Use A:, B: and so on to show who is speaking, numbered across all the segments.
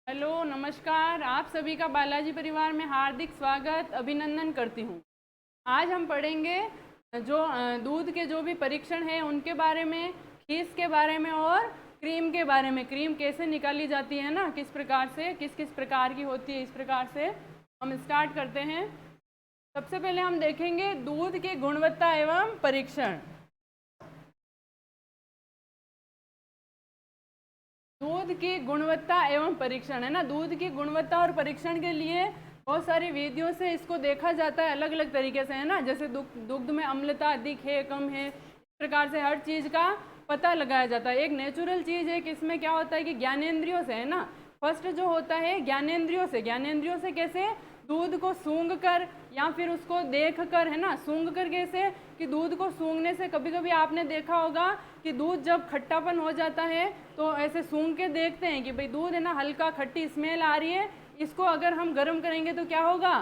A: Hello नमस्कार। आप सभी का बालाजी परिवार में हार्दिक स्वागत अभिनंदन करती हूँ। आज हम पढ़ेंगे जो दूध के जो भी परीक्षण हैं उनके बारे में, खीस के बारे में और क्रीम के बारे में। क्रीम कैसे निकाली जाती है ना, किस प्रकार से, किस किस प्रकार की होती है, इस प्रकार से हम स्टार्ट करते हैं। सबसे पहले हम देखेंगे दूध की गुणवत्ता एवं परीक्षण। दूध की गुणवत्ता एवं परीक्षण है ना, दूध की गुणवत्ता और परीक्षण के लिए बहुत सारी विधियों से इसको देखा जाता है, अलग अलग तरीके से, है ना। जैसे दुग्ध में अम्लता अधिक है, कम है, इस प्रकार से हर चीज़ का पता लगाया जाता है। एक नेचुरल चीज़ है कि इसमें क्या होता है कि ज्ञानेंद्रियों से, है ना। फर्स्ट जो होता है ज्ञानेंद्रियों से। ज्ञानेंद्रियों से कैसे? दूध को सूंघ कर या फिर उसको देख कर, है ना। सूंघ कर कैसे? कि दूध को सूंघने से कभी कभी आपने देखा होगा कि दूध जब खट्टापन हो जाता है तो ऐसे सूंघ के देखते हैं कि भाई दूध है ना हल्का खट्टी स्मेल आ रही है, इसको अगर हम गर्म करेंगे तो क्या होगा,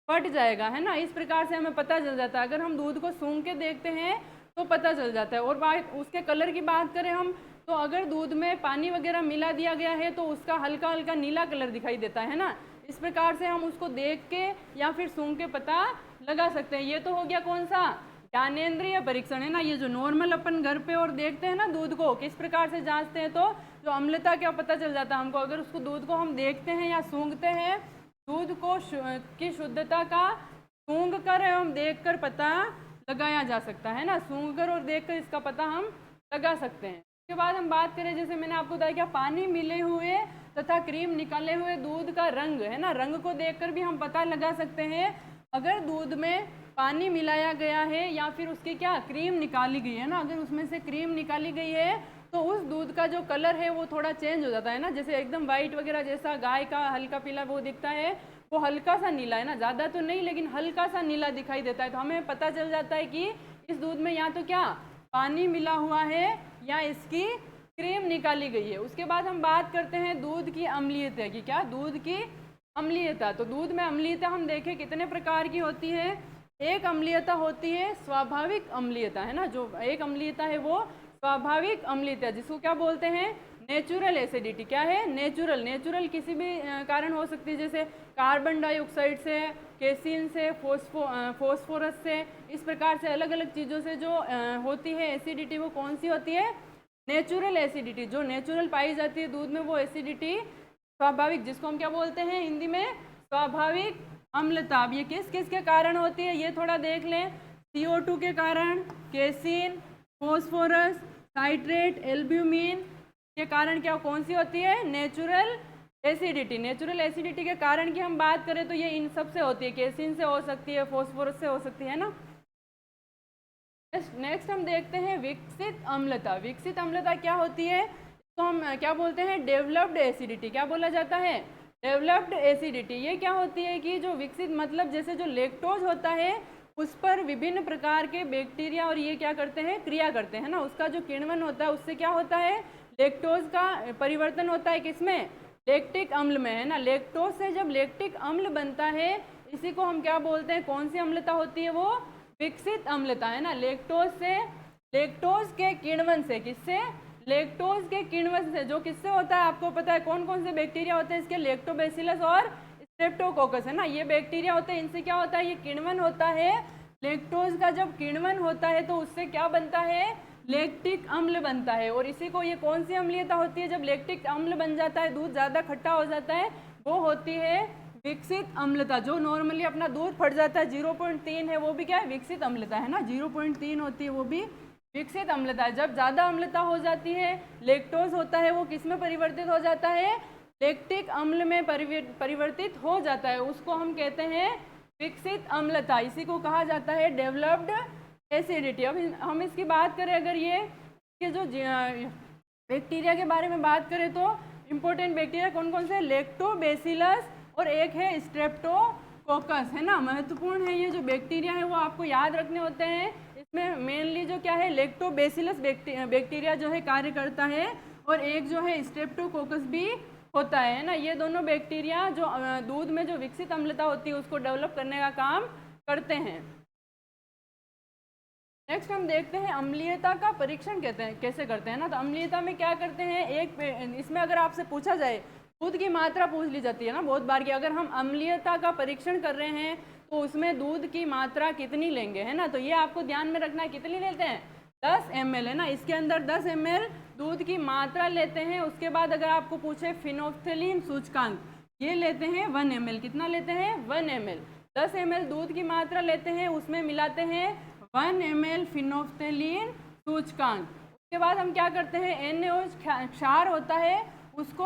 A: फट जाएगा, है ना। इस प्रकार से हमें पता चल जाता है। अगर हम दूध को सूंघ के देखते हैं तो पता चल जाता है। और बात उसके कलर की बात करें हम, तो अगर दूध में पानी वगैरह मिला दिया गया है तो उसका हल्का हल्का नीला कलर दिखाई देता है ना। इस प्रकार से हम उसको देख के या फिर सूंघ के पता लगा सकते हैं। ये तो हो गया कौन सा, ज्ञानेंद्रिय परीक्षण, है ना। ये जो नॉर्मल अपन घर पे और देखते हैं ना दूध को किस प्रकार से जांचते हैं, तो जो अम्लता क्या पता चल जाता है हमको। अगर उसको दूध को हम देखते हैं या सूंघते हैं, दूध को की शुद्धता का सूंघ कर एवं देख कर पता लगाया जा सकता है ना। सूंघ कर और देख कर इसका पता हम लगा सकते हैं। उसके बाद हम बात करें, जैसे मैंने आपको बताया क्या, पानी मिले हुए तथा क्रीम निकाले हुए दूध का रंग, है ना। रंग को देखकर भी हम पता लगा सकते हैं। अगर दूध में पानी मिलाया गया है या फिर उसकी क्या क्रीम निकाली गई है ना, अगर उसमें से क्रीम निकाली गई है तो उस दूध का जो कलर है वो थोड़ा चेंज हो जाता है ना। जैसे एकदम वाइट वगैरह जैसा गाय का हल्का पीला वो दिखता है, वो हल्का सा नीला, है ना। ज़्यादा तो नहीं लेकिन हल्का सा नीला दिखाई देता है। तो हमें पता चल जाता है कि इस दूध में या तो क्या पानी मिला हुआ है या इसकी क्रीम निकाली गई है। उसके बाद हम बात करते हैं दूध की अम्लीयता की। क्या? दूध की अम्लीयता। तो दूध में अम्लीयता हम देखें कितने प्रकार की होती है। एक अम्लीयता होती है स्वाभाविक अम्लीयता, है ना। जो एक अम्लीयता है वो स्वाभाविक अम्लीयता, जिसको क्या बोलते हैं, नेचुरल एसिडिटी। क्या है? नेचुरल। नेचुरल किसी भी कारण हो सकती है, जैसे कार्बन डाइऑक्साइड से, केसिन से, फोस्फोरस से, इस प्रकार से अलग अलग चीज़ों से जो होती है एसिडिटी, वो कौन सी होती है, नेचुरल एसिडिटी। जो नेचुरल पाई जाती है दूध में वो एसिडिटी स्वाभाविक, जिसको हम क्या बोलते हैं हिंदी में, स्वाभाविक अम्लता। अब ये किस किस के कारण होती है ये थोड़ा देख लें। CO2 के कारण, केसिन, फोस्फोरस, साइट्रेट, एल्ब्यूमिन के कारण क्या कौन सी होती है, नेचुरल एसिडिटी। नेचुरल एसिडिटी के कारण की हम बात करें तो ये इन सब से होती है, केसिन से हो सकती है, फोस्फोरस से हो सकती है ना। नेक्स्ट हम देखते हैं विकसित अम्लता। विकसित अम्लता क्या होती है, तो हम क्या बोलते हैं, डेवलप्ड एसिडिटी। क्या बोला जाता है, डेवलप्ड एसिडिटी। ये क्या होती है कि जो विकसित मतलब जैसे जो लैक्टोज होता है उस पर विभिन्न प्रकार के बैक्टीरिया और ये क्या करते हैं, क्रिया करते हैं ना। उसका जो किण्वन होता है उससे क्या होता है, लैक्टोज का परिवर्तन होता है किसमें, लैक्टिक अम्ल में, है ना। लैक्टोज से जब लैक्टिक अम्ल बनता है, इसी को हम क्या बोलते हैं, कौन सी अम्लता होती है वो, विकसित अम्लता, है ना। लैक्टोज से, लैक्टोज के किण्वन से, किससे, लैक्टोज के किण्वन से, जो किससे होता है आपको पता है कौन कौन से बैक्टीरिया होते हैं इसके, लैक्टोबैसिलस और स्ट्रेप्टोकोकस, है ना। ये बैक्टीरिया होते हैं, इनसे क्या होता है, ये किण्वन होता है। लैक्टोज का जब किण्वन होता है तो उससे क्या बनता है, लैक्टिक अम्ल बनता है। और इसी को, ये कौन सी अम्लीयता होती है, जब लैक्टिक अम्ल बन जाता है, दूध ज़्यादा खट्टा हो जाता है, वो होती है विकसित अम्लता। जो नॉर्मली अपना दूध फट जाता है 0.3 है, वो भी क्या है, विकसित अम्लता, है ना। 0.3 होती है वो भी विकसित अम्लता है। जब ज़्यादा अम्लता हो जाती है, लैक्टोज होता है वो किस में परिवर्तित हो जाता है, लैक्टिक अम्ल में परिवर्तित हो जाता है, उसको हम कहते हैं विकसित अम्लता। इसी को कहा जाता है डेवलप्ड एसिडिटी। अब हम इसकी बात करें, अगर ये जो बैक्टीरिया के बारे में बात करें तो इम्पोर्टेंट बैक्टीरिया कौन कौन से, लैक्टोबैसिलस और एक है स्ट्रेप्टोकोकस, है ना। महत्वपूर्ण है ये जो बैक्टीरिया है, वो आपको याद रखने होते हैं। इसमें मेनली जो क्या है, लैक्टोबैसिलस बैक्टीरिया जो है कार्य करता है, और एक जो है स्ट्रेप्टोकोकस भी होता है ना। ये दोनों बैक्टीरिया जो दूध में जो विकसित अम्लता होती है उसको डेवलप करने का काम करते हैं। नेक्स्ट हम देखते हैं अम्लीयता का परीक्षण कहते हैं कैसे करते हैं ना। तो अम्लीयता में क्या करते हैं, एक इसमें अगर आपसे पूछा जाए दूध की मात्रा पूछ ली जाती है ना बहुत बार कि अगर हम अम्लीयता का परीक्षण कर रहे हैं तो उसमें दूध की मात्रा कितनी लेंगे, है ना। तो ये आपको ध्यान में रखना है, कितनी लेते हैं, 10 ml, है ना। इसके अंदर 10 ml दूध की मात्रा लेते हैं। उसके बाद अगर आपको पूछे फिनोफ्थेलिन सूचकांक, ये लेते हैं 1 ml, कितना लेते हैं, 1 ml। 10 ml दूध की मात्रा लेते हैं, उसमें मिलाते हैं 1 ml फिनोफ्थेलिन सूचकांक। उसके बाद हम क्या करते हैं, NaOH क्षार होता है उसको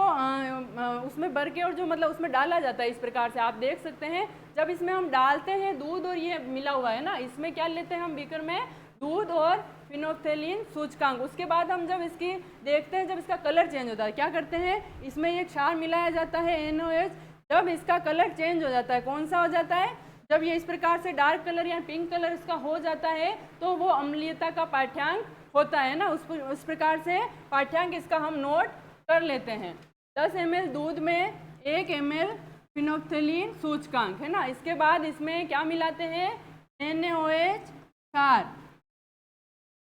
A: उसमें भर के और जो मतलब उसमें डाला जाता है। इस प्रकार से आप देख सकते हैं जब इसमें हम डालते हैं दूध और ये मिला हुआ है ना, इसमें क्या लेते हैं हम बीकर में, दूध और फिनोफ्थेलिन सूचकांक। उसके बाद हम जब इसकी देखते हैं, जब इसका कलर चेंज होता है, क्या करते हैं, इसमें ये क्षार मिलाया जाता है NaOH। जब इसका कलर चेंज हो जाता है, कौन सा हो जाता है, जब ये इस प्रकार से डार्क कलर या पिंक कलर इसका हो जाता है तो वो अम्लीयता का पाठ्यांक होता है ना। उस प्रकार से पाठ्यांक इसका हम नोट कर लेते हैं। 10 ml दूध में 1 ml फिनोफ्थेलिन सूचकांक, है ना। इसके बाद इसमें क्या मिलाते हैं, NaOH क्षार।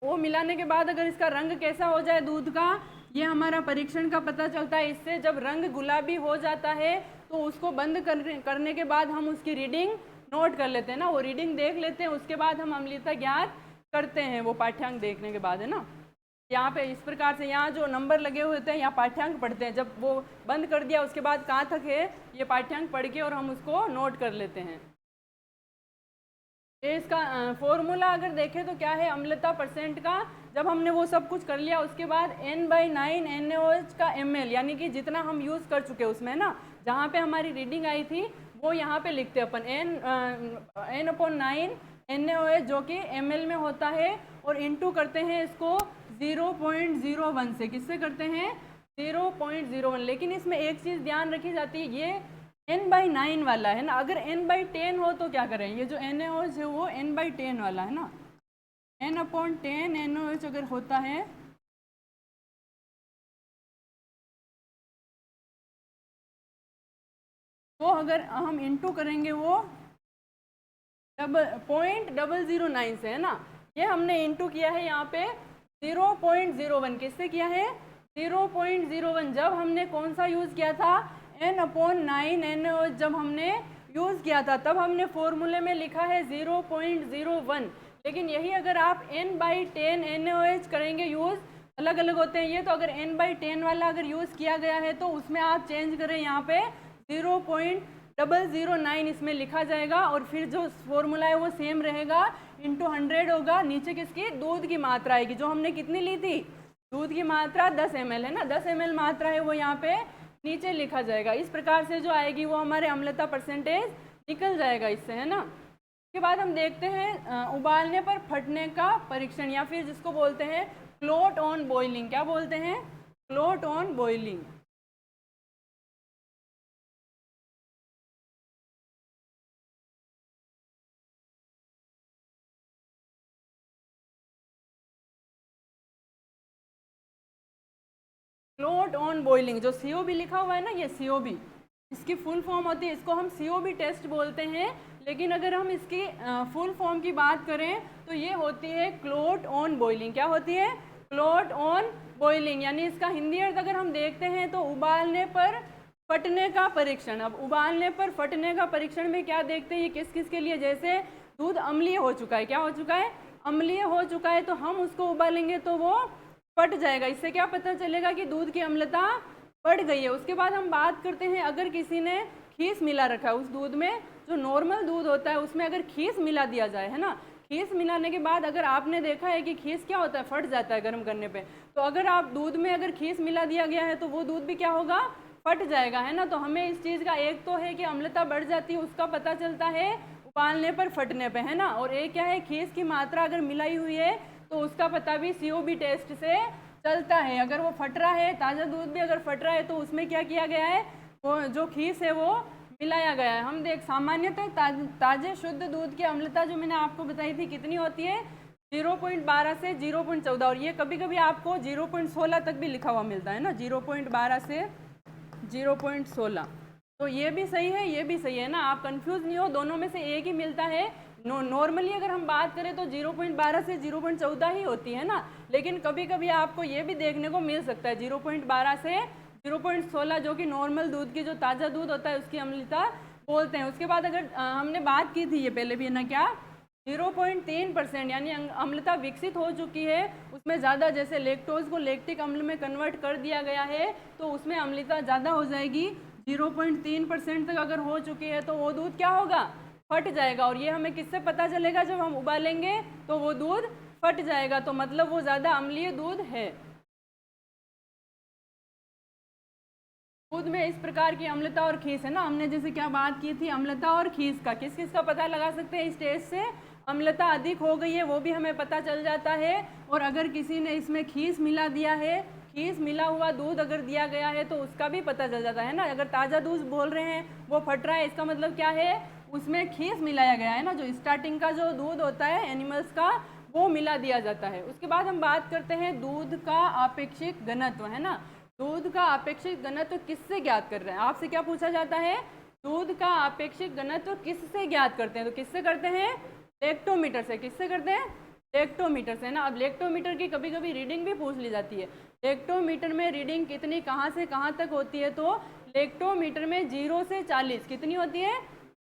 A: वो मिलाने के बाद अगर इसका रंग कैसा हो जाए दूध का, ये हमारा परीक्षण का पता चलता है। इससे जब रंग गुलाबी हो जाता है तो उसको बंद करने के बाद हम उसकी रीडिंग नोट कर लेते हैं ना, वो रीडिंग देख लेते हैं। उसके बाद हम अम्लीयता ज्ञात करते हैं वो पाठ्यांक देखने के बाद, है ना। यहाँ पे इस प्रकार से यहाँ जो नंबर लगे हुए होते हैं यहाँ पाठ्यांक पढ़ते हैं। जब वो बंद कर दिया उसके बाद कहाँ तक है ये पाठ्यांक पढ़ के और हम उसको नोट कर लेते हैं। ये इसका फॉर्मूला अगर देखें तो क्या है, अम्लता परसेंट का। जब हमने वो सब कुछ कर लिया उसके बाद N/9 NaOH का ml, यानी कि जितना हम यूज़ कर चुके उसमें ना, जहाँ पे हमारी रीडिंग आई थी वो यहाँ पे लिखते हैं अपन N/9 NaOH जो कि ml में होता है, और इंटू करते हैं इसको 0.01 से। किससे करते हैं, 0.01। लेकिन इसमें एक चीज़ ध्यान रखी जाती है, ये N/9 वाला है ना। अगर N/10 हो तो क्या करें, ये जो NaOH है वो N/10 वाला है ना, N/10 NaOH अगर होता है तो अगर हम इंटू करेंगे वो 0.009 से, है ना। ये हमने इंटू किया है यहाँ पे 0.01, किससे किया है, 0.01। जब हमने कौन सा यूज़ किया था, N/9 NaOH जब हमने यूज़ किया था तब हमने फॉर्मूले में लिखा है 0.01। लेकिन यही अगर आप N/10 NaOH करेंगे यूज़, अलग अलग होते हैं ये, तो अगर N/10 वाला अगर यूज़ किया गया है तो उसमें आप चेंज करें, यहाँ पे 0.009 इसमें लिखा जाएगा, और फिर जो फॉर्मूला है वो सेम रहेगा, इंटू 100 होगा। नीचे किसकी, दूध की मात्रा आएगी, जो हमने कितनी ली थी, दूध की मात्रा 10 ml, है ना, 10 ml मात्रा है वो यहाँ पे नीचे लिखा जाएगा। इस प्रकार से जो आएगी वो हमारे अम्लता परसेंटेज निकल जाएगा इससे, है ना। उसके बाद हम देखते हैं उबालने पर फटने का परीक्षण, या फिर जिसको बोलते हैं क्लोट ऑन बॉइलिंग। क्या बोलते हैं, clot on boiling. Clot on boiling, जो COB लिखा हुआ है ना, ये COB इसकी फुल फॉर्म होती है, इसको हम COB टेस्ट बोलते हैं। लेकिन अगर हम इसकी फुल फॉर्म की बात करें तो ये होती है क्लोट ऑन बॉइलिंग। क्या होती है, क्लोट ऑन बॉइलिंग, यानी इसका हिंदी अर्थ अगर हम देखते हैं तो उबालने पर फटने का परीक्षण। अब उबालने पर फटने का परीक्षण में क्या देखते हैं, ये किस किस के लिए, जैसे दूध अम्लीय हो चुका है, क्या हो चुका है, अम्लीय हो चुका है, तो हम उसको उबालेंगे तो वो फट जाएगा। इससे क्या पता चलेगा कि दूध की अम्लता बढ़ गई है। उसके बाद हम बात करते हैं, अगर किसी ने खीस मिला रखा है उस दूध में, जो नॉर्मल दूध होता है उसमें अगर खीस मिला दिया जाए, है ना, खीस मिलाने के बाद अगर आपने देखा है कि खीस क्या होता है, फट जाता है गर्म करने पे, तो अगर आप दूध में अगर खीस मिला दिया गया है तो वो दूध भी क्या होगा, फट जाएगा, है ना। तो हमें इस चीज़ का, एक तो है कि अम्लता बढ़ जाती है उसका पता चलता है उबालने पर फटने पे, है ना, और एक क्या है, खीस की मात्रा अगर मिलाई हुई है तो उसका पता भी COB टेस्ट से चलता है। अगर वो फट रहा है, ताज़ा दूध भी अगर फट रहा है तो उसमें क्या किया गया है, वो जो खीस है वो मिलाया गया है। हम देख सामान्यतः ताज़े शुद्ध दूध की अम्लता जो मैंने आपको बताई थी कितनी होती है, 0.12 से 0.14, और ये कभी कभी आपको 0.16 तक भी लिखा हुआ मिलता है ना, 0.12 से 0.16। तो ये भी सही है, ये भी सही है ना, आप कंफ्यूज नहीं हो, दोनों में से एक ही मिलता है। नॉर्मली अगर हम बात करें तो 0.12 से 0.14 ही होती है ना, लेकिन कभी कभी आपको ये भी देखने को मिल सकता है 0.12 से 0.16 जो कि नॉर्मल दूध की, जो ताज़ा दूध होता है उसकी अम्लता बोलते हैं। उसके बाद अगर हमने बात की थी ये पहले भी ना, क्या 0.3% यानी अम्लता विकसित हो चुकी है, उसमें ज़्यादा, जैसे लेक्टोज को लैक्टिक अम्ल में कन्वर्ट कर दिया गया है तो उसमें अम्लता ज़्यादा हो जाएगी। 0.3% तक अगर हो चुकी है तो वो दूध क्या होगा, फट जाएगा। और ये हमें किससे पता चलेगा, जब हम उबालेंगे तो वो दूध फट जाएगा, तो मतलब वो ज़्यादा अम्लीय दूध है। दूध में इस प्रकार की अम्लता और खीस है ना, हमने जैसे क्या बात की थी, अम्लता और खीस का, किस किस का पता लगा सकते हैं इस टेस्ट से, अम्लता अधिक हो गई है वो भी हमें पता चल जाता है। और अगर किसी ने इसमें खीस मिला दिया है, खीस मिला हुआ दूध अगर दिया गया है तो उसका भी पता चल जाता है ना। अगर ताज़ा दूध बोल रहे हैं वो फट रहा है, इसका मतलब क्या है, उसमें खीस मिलाया गया है ना, जो स्टार्टिंग का जो दूध होता है एनिमल्स का वो मिला दिया जाता है। उसके बाद हम बात करते हैं दूध का आपेक्षिक घनत्व, है ना। दूध का आपेक्षिक घनत्व किससे ज्ञात कर रहे हैं, आपसे क्या पूछा जाता है, दूध का आपेक्षिक घनत्व किससे ज्ञात करते हैं, तो किससे करते हैं, लेक्टोमीटर से। किससे करते हैं, लेक्टोमीटर से, ना। अब लेक्टोमीटर की कभी कभी रीडिंग भी पूछ ली जाती है। लेक्टोमीटर में रीडिंग कितनी, कहाँ से कहाँ तक होती है, तो लेक्टोमीटर में 0 से 40 कितनी होती है,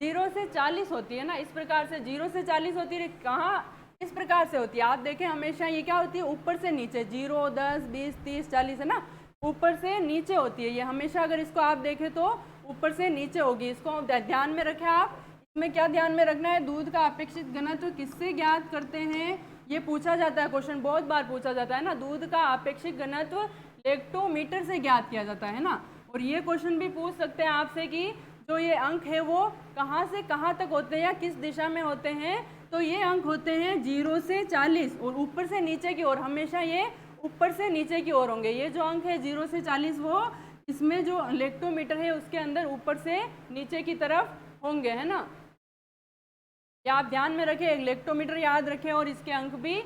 A: 0 से 40 होती है ना। इस प्रकार से 0 से 40 होती है, कहाँ, इस प्रकार से होती है। आप देखें हमेशा ये क्या होती है, ऊपर से नीचे, 0, 10, 20, 30, 40 है ना, ऊपर से नीचे होती है ये हमेशा। अगर इसको आप देखें तो ऊपर से नीचे होगी, इसको ध्यान में रखें आप। इसमें क्या ध्यान में रखना है, दूध का अपेक्षित घनत्व किससे ज्ञात करते हैं, ये पूछा जाता है, क्वेश्चन बहुत बार पूछा जाता है ना। दूध का अपेक्षित घनत्व लेक्टोमीटर से ज्ञात किया जाता है ना। और ये क्वेश्चन भी पूछ सकते हैं आपसे कि जो ये अंक है वो कहाँ से कहाँ तक होते हैं या किस दिशा में होते हैं, तो ये अंक होते हैं 0 से 40 और ऊपर से नीचे की ओर, हमेशा ये ऊपर से नीचे की ओर होंगे। ये जो अंक है 0 से 40 वो इसमें जो लेक्टोमीटर है उसके अंदर ऊपर से नीचे की तरफ होंगे, है ना। ये आप ध्यान में रखें, एक लेक्टोमीटर याद रखें और इसके अंक भी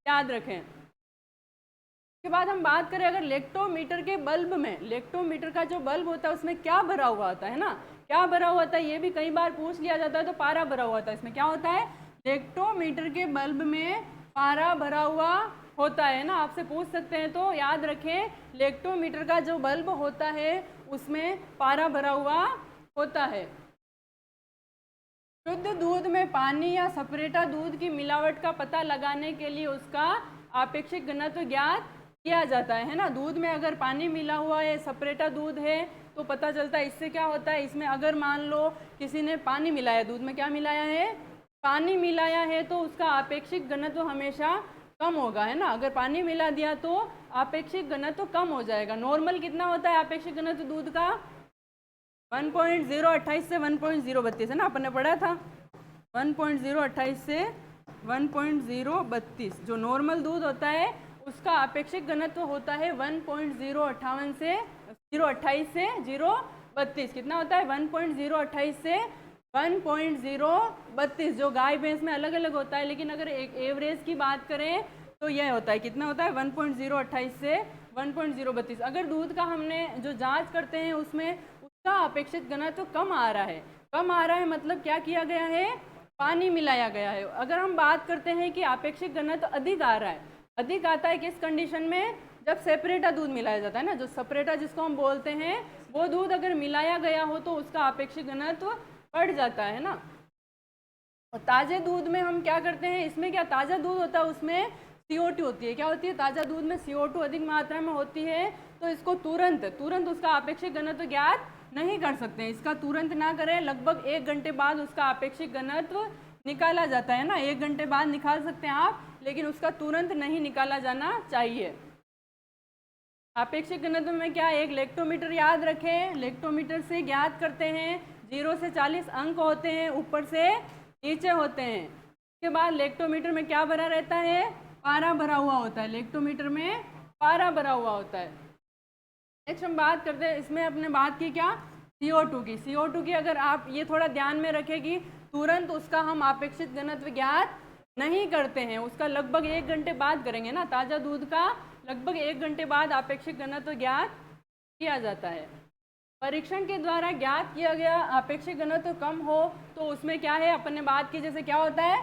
A: याद रखें। उसके बाद हम बात करें अगर लेक्टोमीटर के बल्ब में, लेक्टोमीटर का जो बल्ब होता है उसमें क्या भरा हुआ होता है ना, क्या भरा हुआ होता है, ये भी कई बार पूछ लिया जाता है। तो पारा भरा हुआ होता है, इसमें क्या होता है, लेक्टोमीटर के बल्ब में पारा भरा हुआ होता है ना। आपसे पूछ सकते हैं तो याद रखें, लेक्टोमीटर का जो बल्ब होता है उसमें पारा भरा हुआ होता है। शुद्ध दूध में पानी या सेपरेटा दूध की मिलावट का पता लगाने के लिए उसका आपेक्षिक घनत्व ज्ञात किया जाता है ना। दूध में अगर पानी मिला हुआ है, सेपरेटा दूध है तो पता चलता है। इससे क्या होता है, इसमें अगर मान लो किसी ने पानी मिलाया, दूध में क्या मिलाया है, पानी मिलाया है, तो उसका आपेक्षिक घनत्व हमेशा कम होगा, है ना। अगर पानी मिला दिया तो आपेक्षिक घनत्व कम हो जाएगा। नॉर्मल कितना होता है आपेक्षिक घनत्व दूध का, 1.028 से 1.032 है ना, अपन ने पढ़ा था। 1.028 से 1.032 जो नॉर्मल दूध होता है उसका आपेक्षिक घनत्व होता है 1.028 से 0.32। कितना होता है, 1.028 से 1.032। जो गाय भैंस में अलग अलग होता है, लेकिन अगर एक एवरेज की बात करें तो यह होता है, कितना होता है, 1.028 से 1.032। अगर दूध का हमने जो जांच करते हैं उसमें उसका अपेक्षित घनत्व कम आ रहा है, कम आ रहा है मतलब क्या किया गया है, पानी मिलाया गया है। अगर हम बात करते हैं कि अपेक्षित घनत्व अधिक आ रहा है, अधिक आता है किस कंडीशन में, जब सेपरेटा दूध मिलाया जाता है ना, जो सेपरेटा जिसको हम बोलते हैं वो दूध अगर मिलाया गया हो तो उसका अपेक्षित घनत्व बढ़ जाता है ना। और ताज़े दूध में हम क्या करते हैं, इसमें क्या ताज़ा दूध होता है उसमें CO2 होती है, क्या होती है, ताज़ा दूध में CO2 अधिक मात्रा में होती है। तो इसको तुरंत उसका अपेक्षित घनत्व ज्ञात नहीं कर सकते हैं। इसका तुरंत ना करें, लगभग 1 घंटे बाद उसका अपेक्षित घनत्व निकाला जाता है ना, 1 घंटे बाद निकाल सकते हैं आप, लेकिन उसका तुरंत नहीं निकाला जाना चाहिए। अपेक्षित घनत्व में क्या, एक लेक्टोमीटर याद रखें, लेक्टोमीटर से ज्ञात करते हैं। 0 से 40 अंक होते हैं, ऊपर से नीचे होते हैं। उसके बाद लेक्टोमीटर में क्या भरा रहता है, पारा भरा हुआ होता है, लेक्टोमीटर में पारा भरा हुआ होता है। नेक्स्ट हम बात करते हैं, इसमें अपने बात की क्या, CO2 की। CO2 की अगर आप ये थोड़ा ध्यान में रखें कि तुरंत उसका हम अपेक्षित घनत्व ज्ञात नहीं करते हैं, उसका लगभग 1 घंटे बाद करेंगे ना। ताज़ा दूध का लगभग 1 घंटे बाद अपेक्षित घनत्व ज्ञात किया जाता है। परीक्षण के द्वारा ज्ञात किया गया अपेक्षित घनत्व कम हो तो उसमें क्या है, अपन ने बात की जैसे क्या होता है,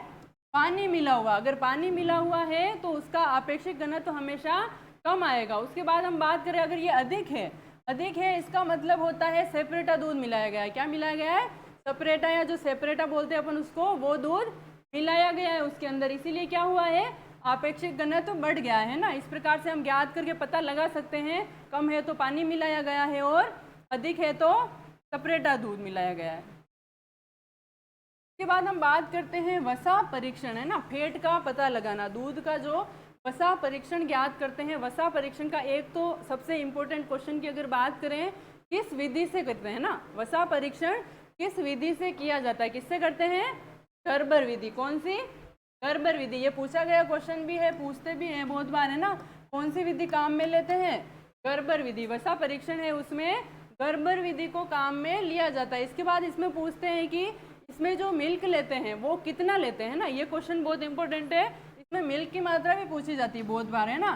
A: पानी मिला हुआ, अगर पानी मिला हुआ है तो उसका अपेक्षित घनत्व हमेशा कम आएगा। उसके बाद हम बात करें अगर ये अधिक है, अधिक है इसका मतलब होता है सेपरेटा दूध मिलाया गया है। क्या मिलाया गया है? सेपरेटा, या जो सेपरेटा बोलते हैं अपन उसको, वो दूध मिलाया गया है उसके अंदर, इसीलिए क्या हुआ है? आपेक्षिक घनत्व बढ़ गया है ना। इस प्रकार से हम ज्ञात करके पता लगा सकते हैं, कम है तो पानी मिलाया गया है और अधिक है तो सेपरेटा दूध मिलाया गया है। उसके बाद हम बात करते हैं वसा परीक्षण, है ना, फेट का पता लगाना, दूध का जो वसा परीक्षण ज्ञात करते हैं। वसा परीक्षण का एक तो सबसे इम्पोर्टेंट क्वेश्चन की अगर बात करें, किस विधि से करते हैं ना, वसा परीक्षण किस विधि से किया जाता है? किससे करते हैं? गर्बर विधि। कौन सी? गर्बर विधि। ये पूछा गया क्वेश्चन भी है, पूछते भी हैं बहुत बार, है ना। कौन सी विधि काम में लेते हैं? गर्बर विधि। वसा परीक्षण है उसमें गर्बर विधि को काम में लिया जाता है। इसके बाद इसमें पूछते हैं कि इसमें जो मिल्क लेते हैं वो कितना लेते हैं ना, ये क्वेश्चन बहुत इंपॉर्टेंट है। इसमें मिल्क की मात्रा भी पूछी जाती है बहुत बार, है ना।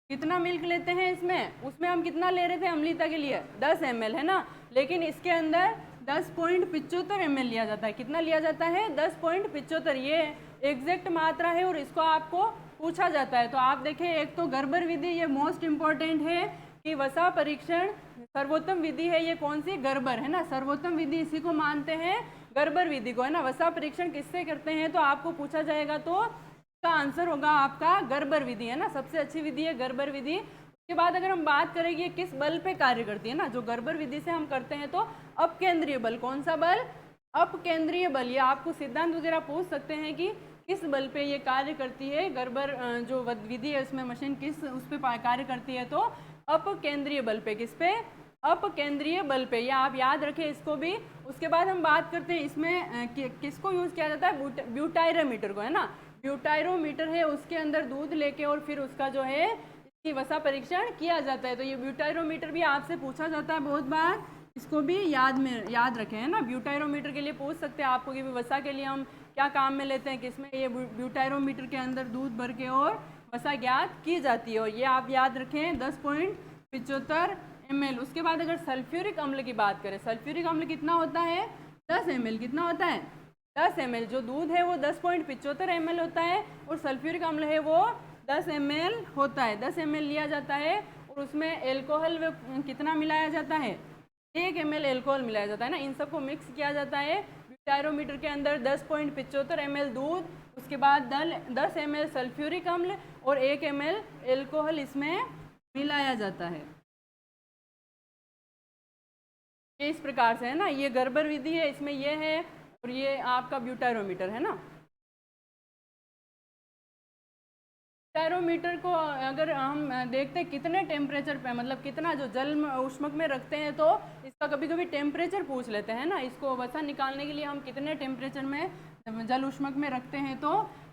A: कितना मिल्क लेते हैं इसमें? उसमें हम कितना ले रहे थे अम्लता के लिए? 10 ml, है ना। लेकिन इसके अंदर 10.75 ml लिया जाता है। कितना लिया जाता है? 10.75। ये एग्जैक्ट मात्रा है और इसको आपको पूछा जाता है। तो आप देखें, एक तो गर्बर विधि, ये मोस्ट इम्पॉर्टेंट है कि वसा परीक्षण सर्वोत्तम विधि है। ये कौन सी? गर्बर, है ना। सर्वोत्तम विधि इसी को मानते हैं, गर्बर विधि को, है ना। वसा परीक्षण किससे करते हैं तो आपको पूछा जाएगा तो इसका आंसर होगा आपका गर्बर विधि, है ना। सबसे अच्छी विधि है गर्बर विधि। उसके बाद अगर हम बात करेंगे किस बल पे कार्य करती है ना, जो गर्बर विधि से हम करते हैं तो अपकेंद्रीय बल। कौन सा बल? अपकेंद्रीय बल। ये आपको सिद्धांत वगैरह पूछ सकते हैं कि किस बल पे ये कार्य करती है। गर्बर जो विधि है उसमें मशीन किस उस पर कार्य करती है तो अपकेंद्रीय बल पे। किस पे? अपकेंद्रीय बल पे। ये आप याद रखें इसको भी। उसके बाद हम बात करते हैं इसमें किसको यूज़ किया जाता है? ब्यूटायरोमीटर को, है ना। ब्यूटायरोमीटर है, उसके अंदर दूध लेके और फिर उसका जो है इसकी वसा परीक्षण किया जाता है। तो ये ब्यूटायरोमीटर भी आपसे पूछा जाता है बहुत बार, इसको भी याद रखें, है ना। ब्यूटायरोमीटर के लिए पूछ सकते हैं आपको कि वसा के लिए हम क्या काम में लेते हैं, किसमें? ये ब्यूटायरोमीटर के अंदर दूध भर के और वसा ज्ञात की जाती है, और ये आप याद रखें 10.75 ml। उसके बाद अगर सल्फ्यूरिक अम्ल की बात करें, सल्फ्यूरिक अम्ल कितना होता है? 10 ml। कितना होता है? 10 ml। जो दूध है वो 10.75 ml होता है और सल्फ्यूरिक अम्ल है वो 10 ml होता है। 10 ml लिया जाता है और उसमें एल्कोहल कितना मिलाया जाता है? 1 ml एल्कोहल मिलाया जाता है ना। इन सबको मिक्स किया जाता है ब्यूटायरोमीटर के अंदर। 10.75 ml दूध, उसके बाद 10 ml सल्फ्यूरिक अम्ल और 1 ml एल्कोहल इसमें मिलाया जाता है। ये इस प्रकार से, है ना। ये गर्बर विधि है, इसमें ये है और ये आपका ब्यूटायरोमीटर, है ना। ब्यूटायरोमीटर को अगर हम देखते हैं कितने टेम्परेचर पे, मतलब कितना जो जल ऊष्मक में रखते हैं, तो इसका कभी कभी टेम्परेचर पूछ लेते हैं ना। इसको वसा निकालने के लिए हम कितने टेम्परेचर में जल ऊष्मक में रखते हैं, तो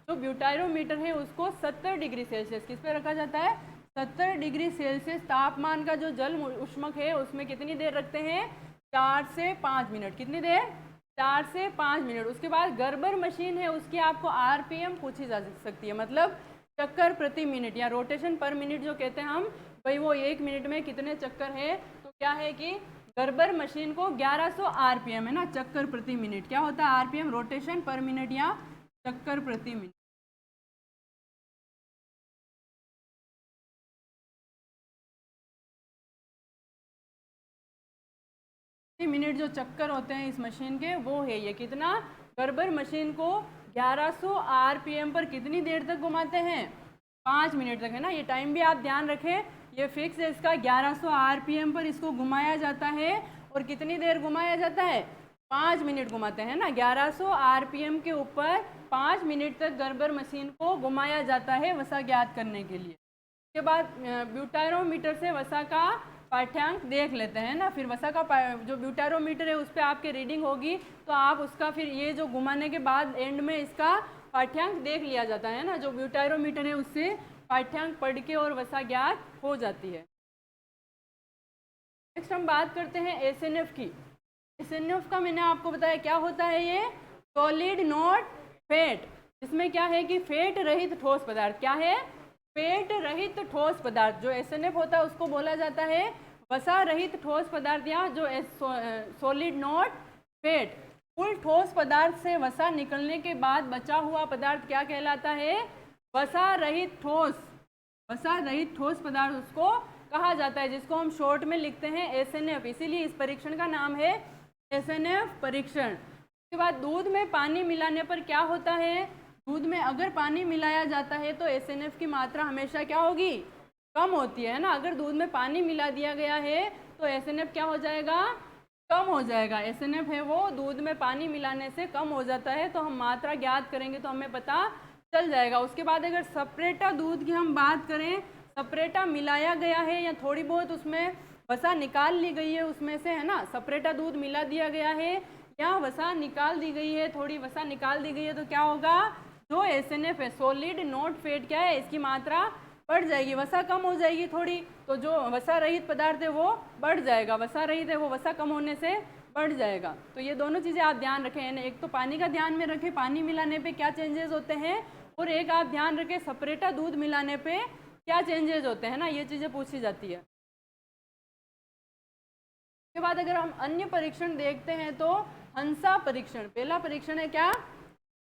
A: जो ब्यूटायरोमीटर है उसको 70 डिग्री सेल्सियस किस पे रखा जाता है? 70 डिग्री सेल्सियस तापमान का जो जल ऊष्मक है उसमें कितनी देर रखते हैं? 4 से 5 मिनट। कितनी देर? 4 से 5 मिनट। उसके बाद गर्बर मशीन है, उसकी आपको RPM पूछी जा सकती है, मतलब चक्कर प्रति मिनट या रोटेशन पर मिनट जो कहते हैं हम, भाई वो 1 मिनट में कितने चक्कर है। तो क्या है कि गर्बर मशीन को 1100 RPM, है ना, चक्कर प्रति मिनट। क्या होता है? RPM, रोटेशन पर मिनट या चक्कर प्रति मिनट। मिनट जो चक्कर होते हैं इस मशीन के वो है ये। कितना? गर्बर मशीन को 1100 RPM पर कितनी देर तक घुमाते हैं? 5 मिनट तक, है ना। ये टाइम भी आप ध्यान रखें, ये फिक्स है इसका। 1100 RPM पर इसको घुमाया जाता है और कितनी देर घुमाया जाता है? 5 मिनट घुमाते हैं ना। 1100 RPM के ऊपर 5 मिनट तक गर्बर मशीन को घुमाया जाता है वसा ज्ञात करने के लिए। उसके बाद ब्यूटायरोमीटर से वसा का पाठ्यांक देख लेते हैं ना। फिर वसा का जो ब्यूटायरोमीटर है उस पर आपके रीडिंग होगी, तो आप उसका फिर ये जो घुमाने के बाद एंड में इसका पाठ्यांक देख लिया जाता है ना। जो ब्यूटायरोमीटर है उससे पाठ्यांक पढ़ के और वसा ज्ञात हो जाती है। नेक्स्ट हम बात करते हैं SNF की। SNF का मैंने आपको बताया क्या होता है, ये सॉलिड नॉट फेट। इसमें क्या है कि फेट रहित ठोस पदार्थ। क्या है? फेट रहित ठोस पदार्थ। जो SNF होता है उसको बोला जाता है वसा रहित ठोस पदार्थ या जो सॉलिड नॉट फेट। कुल ठोस पदार्थ से वसा निकलने के बाद बचा हुआ पदार्थ क्या कहलाता है? वसा रहित ठोस। वसा रहित ठोस पदार्थ उसको कहा जाता है, जिसको हम शॉर्ट में लिखते हैं SNF। इसीलिए इस परीक्षण का नाम है SNF परीक्षण। उसके बाद दूध में पानी मिलाने पर क्या होता है? दूध में अगर पानी मिलाया जाता है तो SNF की मात्रा हमेशा क्या होगी? कम होती है ना। अगर दूध में पानी मिला दिया गया है तो SNF क्या हो जाएगा? कम हो जाएगा। SNF है वो दूध में पानी मिलाने से कम हो जाता है। तो हम मात्रा ज्ञात करेंगे तो हमें पता चल जाएगा। उसके बाद अगर सेपरेटा दूध की हम बात करें, सेपरेटा मिलाया गया है या थोड़ी बहुत उसमें वसा निकाल ली गई है उसमें से, है ना, सेपरेटा दूध मिला दिया गया है या वसा निकाल दी गई है, थोड़ी वसा निकाल दी गई है, तो क्या होगा? जो SNF है, सॉलिड नॉट फेट, क्या है? इसकी मात्रा बढ़ जाएगी। वसा कम हो जाएगी थोड़ी, तो जो वसा रहित पदार्थ है वो बढ़ जाएगा। वसा रहित है वो वसा कम होने से बढ़ जाएगा। तो ये दोनों चीज़ें आप ध्यान रखें। एक तो पानी का ध्यान में रखें, पानी मिलाने पे क्या चेंजेस होते हैं, और एक आप ध्यान रखें सेपरेटा दूध मिलाने पे क्या चेंजेस होते हैं ना, ये चीज़ें पूछी जाती है। उसके बाद अगर हम अन्य परीक्षण देखते हैं तो हंसा परीक्षण। पहला परीक्षण है क्या?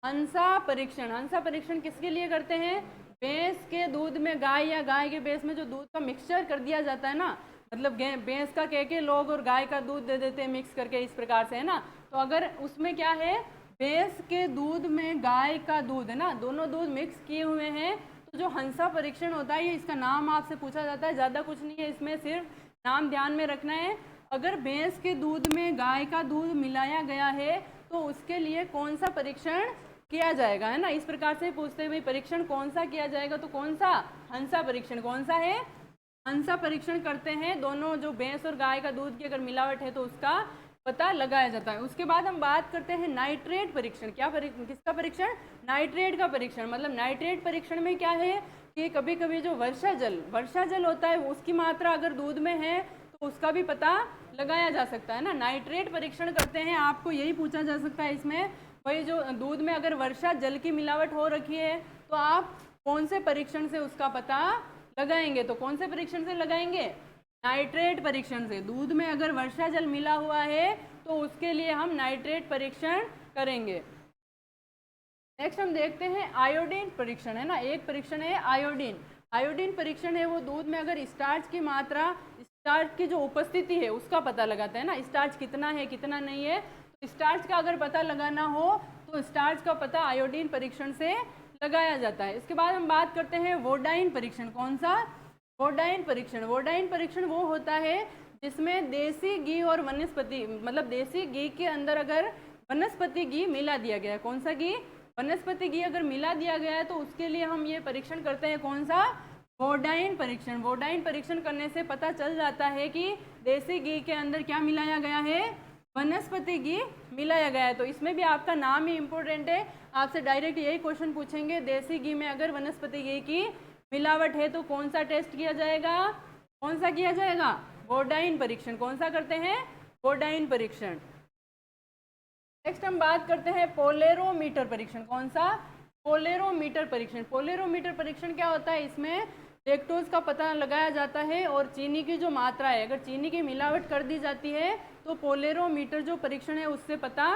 A: हंसा परीक्षण। हंसा परीक्षण किसके लिए करते हैं? भैंस के दूध में गाय या गाय के भैंस में जो दूध का मिक्सचर कर दिया जाता है ना, मतलब भैंस का कह के लोग और गाय का दूध दे देते हैं मिक्स करके, इस प्रकार से, है ना। तो अगर उसमें क्या है, भैंस के दूध में गाय का दूध, है ना, दोनों दूध मिक्स किए हुए हैं, तो जो हंसा परीक्षण होता है, ये इसका नाम आपसे पूछा जाता है। ज़्यादा कुछ नहीं है इसमें, सिर्फ नाम ध्यान में रखना है। अगर भैंस के दूध में गाय का दूध मिलाया गया है तो उसके लिए कौन सा परीक्षण किया जाएगा, है ना। इस प्रकार से पूछते हैं भाई परीक्षण कौन सा किया जाएगा, तो कौन सा? हंसा परीक्षण। कौन सा है? हंसा परीक्षण करते हैं। दोनों जो भैंस और गाय का दूध की अगर मिलावट है तो उसका पता लगाया जाता है। उसके बाद हम बात करते हैं नाइट्रेट परीक्षण। क्या किसका परीक्षण? नाइट्रेट का परीक्षण। मतलब नाइट्रेट परीक्षण में क्या है कि कभी कभी जो वर्षा जल होता है उसकी मात्रा अगर दूध में है तो उसका भी पता लगाया जा सकता है ना। नाइट्रेट परीक्षण करते हैं, आपको यही पूछा जा सकता है इसमें, भाई जो दूध में अगर वर्षा जल की मिलावट हो रखी है तो आप कौन से परीक्षण से उसका पता लगाएंगे? तो कौन से परीक्षण से लगाएंगे? नाइट्रेट परीक्षण से। दूध में अगर वर्षा जल मिला हुआ है तो उसके लिए हम नाइट्रेट परीक्षण करेंगे। नेक्स्ट हम देखते हैं आयोडीन परीक्षण, है ना। एक परीक्षण है आयोडीन। आयोडीन परीक्षण है वो दूध में अगर स्टार्च की मात्रा, स्टार्च की जो उपस्थिति है उसका पता लगाता है ना। स्टार्च कितना है कितना नहीं है, तो स्टार्च का अगर पता लगाना हो तो स्टार्च का पता आयोडीन परीक्षण से लगाया जाता है। इसके बाद हम बात करते हैं वोडाइन परीक्षण। कौन सा? वोडाइन परीक्षण। वोडाइन परीक्षण वो होता है जिसमें देसी घी और वनस्पति, मतलब देसी घी के अंदर अगर वनस्पति घी मिला दिया गया है। कौन सा घी? वनस्पति घी अगर मिला दिया गया है तो उसके लिए हम ये परीक्षण करते हैं। कौन सा? वोडाइन परीक्षण। वोडाइन परीक्षण करने से पता चल जाता है कि देसी घी के अंदर क्या मिलाया गया है? वनस्पति घी मिलाया गया है। तो इसमें भी आपका नाम ही इम्पोर्टेंट है, आपसे डायरेक्ट यही क्वेश्चन पूछेंगे, देसी घी में अगर वनस्पति घी की मिलावट है तो कौन सा टेस्ट किया जाएगा? कौन सा किया जाएगा? वोडाइन परीक्षण। कौन सा करते हैं? वोडाइन परीक्षण। नेक्स्ट हम बात करते हैं पोलेरोमीटर परीक्षण। कौन सा? पोलेरोमीटर परीक्षण। पोलेरोमीटर परीक्षण क्या होता है? इसमें लैक्टोज का पता लगाया जाता है और चीनी की जो मात्रा है, अगर चीनी की मिलावट कर दी जाती है तो पोलेरोमीटर जो परीक्षण है उससे पता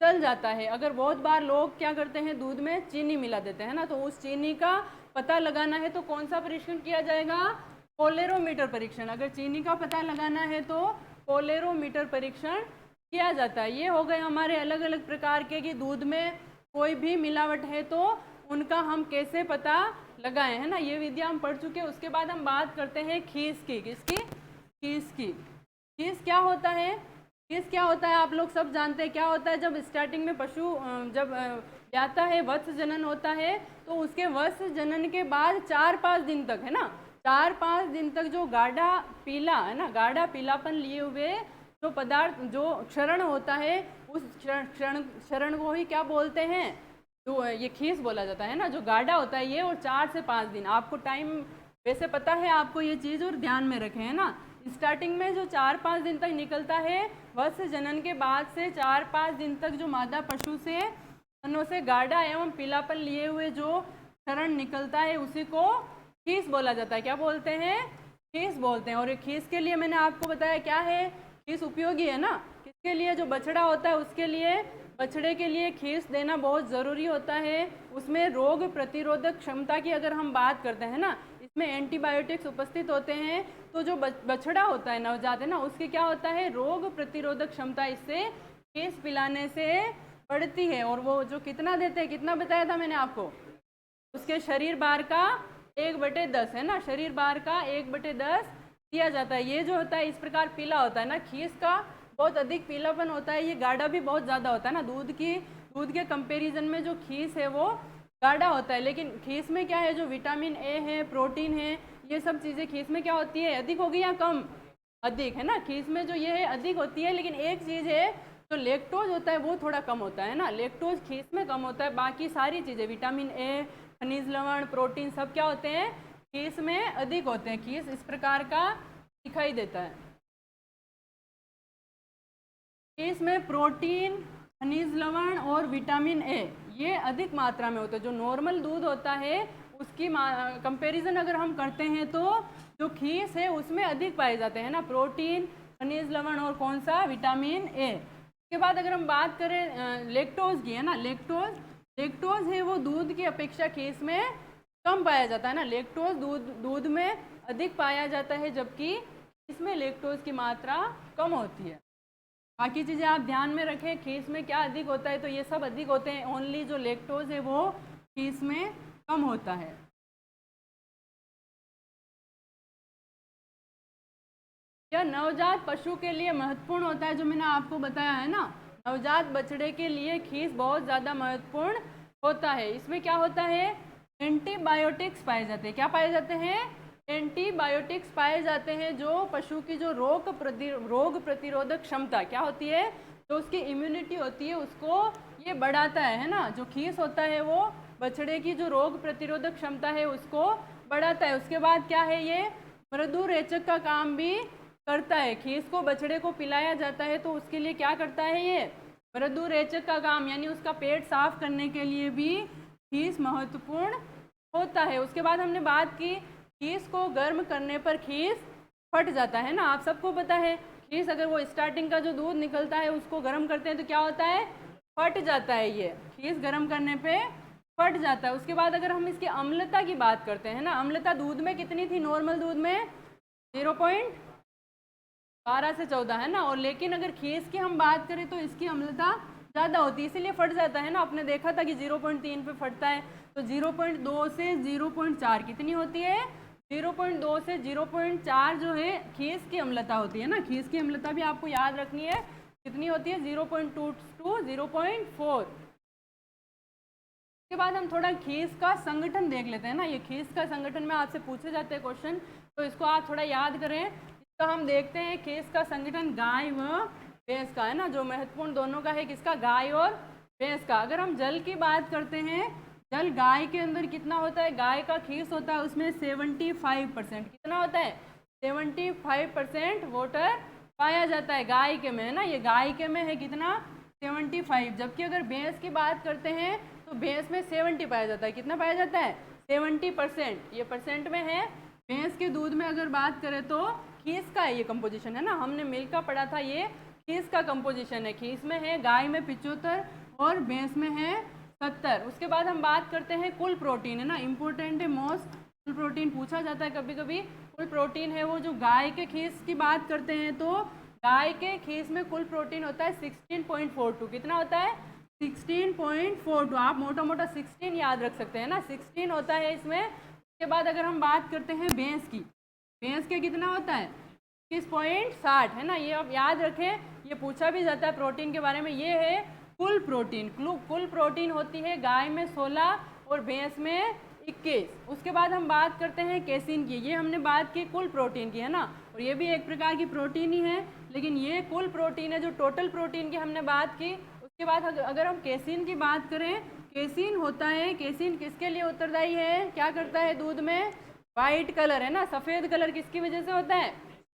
A: चल जाता है। अगर बहुत बार लोग क्या करते हैं, दूध में चीनी मिला देते हैं ना, तो उस चीनी का पता लगाना है तो कौन सा परीक्षण किया जाएगा? पोलेरोमीटर परीक्षण। अगर चीनी का पता लगाना है तो पोलेरोमीटर परीक्षण किया जाता है। ये हो गए हमारे अलग अलग प्रकार के कि दूध में कोई भी मिलावट है तो उनका हम कैसे पता लगाएं, है ना। ये विद्या हम पढ़ चुके हैं। उसके बाद हम बात करते हैं खीस की। किसकी? खीस की। खीस क्या होता है? खीस क्या होता है आप लोग सब जानते हैं। क्या होता है, जब स्टार्टिंग में पशु जब जाता है, वत्स जनन होता है, तो उसके वत्स जनन के बाद 4-5 दिन तक, है ना, 4-5 दिन तक जो गाढ़ा पीला, है ना, गाढ़ा पीलापन लिए हुए जो पदार्थ, जो क्षरण होता है, उस क्षरण को ही क्या बोलते हैं? तो ये खीस बोला जाता है ना, जो गाढ़ा होता है ये। और 4 से 5 दिन आपको टाइम वैसे पता है आपको ये चीज़, और ध्यान में रखें, है ना। स्टार्टिंग में जो 4-5 दिन तक निकलता है, वत्स जनन के बाद से 4-5 दिन तक जो मादा पशु से स्तनों से गाढ़ा एवं पीलापन लिए हुए जो क्षरण निकलता है उसी को खीस बोला जाता है। क्या बोलते हैं? खीस बोलते हैं। और ये खीस के लिए मैंने आपको बताया क्या है, खीस उपयोगी है ना। किसके लिए? जो बछड़ा होता है उसके लिए, बछड़े के लिए खीस देना बहुत ज़रूरी होता है। उसमें रोग प्रतिरोधक क्षमता की अगर हम बात करते हैं ना, इसमें एंटीबायोटिक्स उपस्थित होते हैं, तो जो बछड़ा होता है, नवजात है ना, उसके क्या होता है, रोग प्रतिरोधक क्षमता इससे खीस पिलाने से बढ़ती है। और वो जो कितना देते हैं, कितना बताया था मैंने आपको, उसके शरीर भार का 1/10 है ना, शरीर भार का 1/10 दिया जाता है। ये जो होता है इस प्रकार पीला होता है ना, खीस का बहुत अधिक पीलापन होता है, ये गाढ़ा भी बहुत ज़्यादा होता है ना, दूध के कंपैरिजन में जो खीस है वो गाढ़ा होता है। लेकिन खीस में क्या है, जो विटामिन ए है, प्रोटीन है, ये सब चीज़ें खीस में क्या होती है, अधिक होगी या कम, अधिक है ना, खीस में जो ये है अधिक होती है। लेकिन एक चीज़ है, जो लेक्टोज होता है वो थोड़ा कम होता है ना, लेक्टोज खीस में कम होता है, बाकी सारी चीज़ें विटामिन ए, खनिज लवण, प्रोटीन सब क्या होते हैं, खीस में अधिक होते हैं। खीस इस प्रकार का दिखाई देता है। खीस में प्रोटीन, खनिज लवण और विटामिन ए ये अधिक मात्रा में होते हैं। जो नॉर्मल दूध होता है उसकी कंपैरिजन अगर हम करते हैं तो जो खीस है उसमें अधिक पाए जाते हैं ना, प्रोटीन, खनिज लवण और कौन सा, विटामिन ए। उसके बाद अगर हम बात करें लेक्टोज की, है ना, लेक्टोज है वो दूध की अपेक्षा खीस में कम पाया जाता है ना, लेक्टोज दूध में अधिक पाया जाता है, जबकि इसमें लेक्टोज की मात्रा कम होती है। बाकी चीज़ें आप ध्यान में रखें, खीस में क्या अधिक होता है, तो ये सब अधिक होते हैं, ओनली जो लेक्टोज है वो खीस में कम होता है। यह नवजात पशु के लिए महत्वपूर्ण होता है, जो मैंने आपको बताया है ना, नवजात बछड़े के लिए खीस बहुत ज़्यादा महत्वपूर्ण होता है। इसमें क्या होता है, एंटीबायोटिक्स पाए जाते हैं। क्या पाए जाते हैं, एंटीबायोटिक्स पाए जाते हैं, जो पशु की जो रोग प्रतिरोधक क्षमता क्या होती है, जो उसकी इम्यूनिटी होती है उसको ये बढ़ाता है ना। जो खीस होता है वो बछड़े की जो रोग प्रतिरोधक क्षमता है उसको बढ़ाता है। उसके बाद क्या है, ये मृदु रेचक का काम भी करता है। खीस को बछड़े को पिलाया जाता है तो उसके लिए क्या करता है, ये मृदु रेचक का काम, यानी उसका पेट साफ करने के लिए भी खीस महत्वपूर्ण होता है। उसके बाद हमने बात की, खीस को गर्म करने पर खीस फट जाता है ना, आप सबको पता है, खीस अगर वो स्टार्टिंग का जो दूध निकलता है उसको गर्म करते हैं तो क्या होता है, फट जाता है। ये खीस गर्म करने पे फट जाता है। उसके बाद अगर हम इसकी अम्लता की बात करते हैं ना, अम्लता दूध में कितनी थी, नॉर्मल दूध में 0.12 से 14 है ना, और लेकिन अगर खीस की हम बात करें तो इसकी अम्लता ज़्यादा होती है, इसीलिए फट जाता है ना। आपने देखा था कि 0.3 पे फटता है, तो 0.2 से 0.4 कितनी होती है, 0.2 से 0.4 जो है खीस की अम्लता होती है ना। खीस की अम्लता भी आपको याद रखनी है, कितनी होती है, 0.2 to 0.4। उसके बाद हम थोड़ा खीस का संगठन देख लेते हैं ना। ये खीस का संगठन में आपसे पूछे जाते हैं क्वेश्चन, तो इसको आप थोड़ा याद करें। इसका हम देखते हैं खीस का संगठन गाय व भैंस का है ना, जो महत्वपूर्ण दोनों का है, किसका, गाय और भैंस का। अगर हम जल की बात करते हैं, जल गाय के अंदर कितना होता है, गाय का खीस होता है उसमें 75%, कितना होता है, 75% वाटर पाया जाता है गाय के में, है ना, ये गाय के में है कितना, 75। जबकि अगर भैंस की बात करते हैं तो भैंस में 70 पाया जाता है, कितना पाया जाता है, 70%, ये परसेंट में है। भैंस के दूध में अगर बात करें तो खीस का है ये कंपोजिशन, है ना, हमने मिल्क का पढ़ा था, ये खीस का कंपोजिशन है। खीस में है गाय में 75 और भैंस में है 70। उसके बाद हम बात करते हैं कुल प्रोटीन, है ना, इंपॉर्टेंट है मोस्ट, कुल प्रोटीन पूछा जाता है कभी कभी। कुल प्रोटीन है वो जो गाय के खीस की बात करते हैं तो गाय के खीस में कुल प्रोटीन होता है 16.42, कितना होता है, 16.42। आप मोटा मोटा 16 याद रख सकते हैं ना, 16 होता है इसमें। उसके बाद अगर हम बात करते हैं भैंस की, भैंस के कितना होता है, 21.60, है ना, ये आप याद रखें, ये पूछा भी जाता है प्रोटीन के बारे में। ये है कुल प्रोटीन, कुल प्रोटीन होती है गाय में 16 और भैंस में 21। उसके बाद हम बात करते हैं केसिन की, ये हमने बात की कुल प्रोटीन की, है ना, और ये भी एक प्रकार की प्रोटीन ही है, लेकिन ये कुल प्रोटीन है जो टोटल प्रोटीन की हमने बात की। उसके बाद अगर हम केसिन की बात करें, केसिन होता है, केसिन किसके लिए उत्तरदायी है, क्या करता है दूध में, वाइट कलर, है ना, सफ़ेद कलर किसकी वजह से होता है,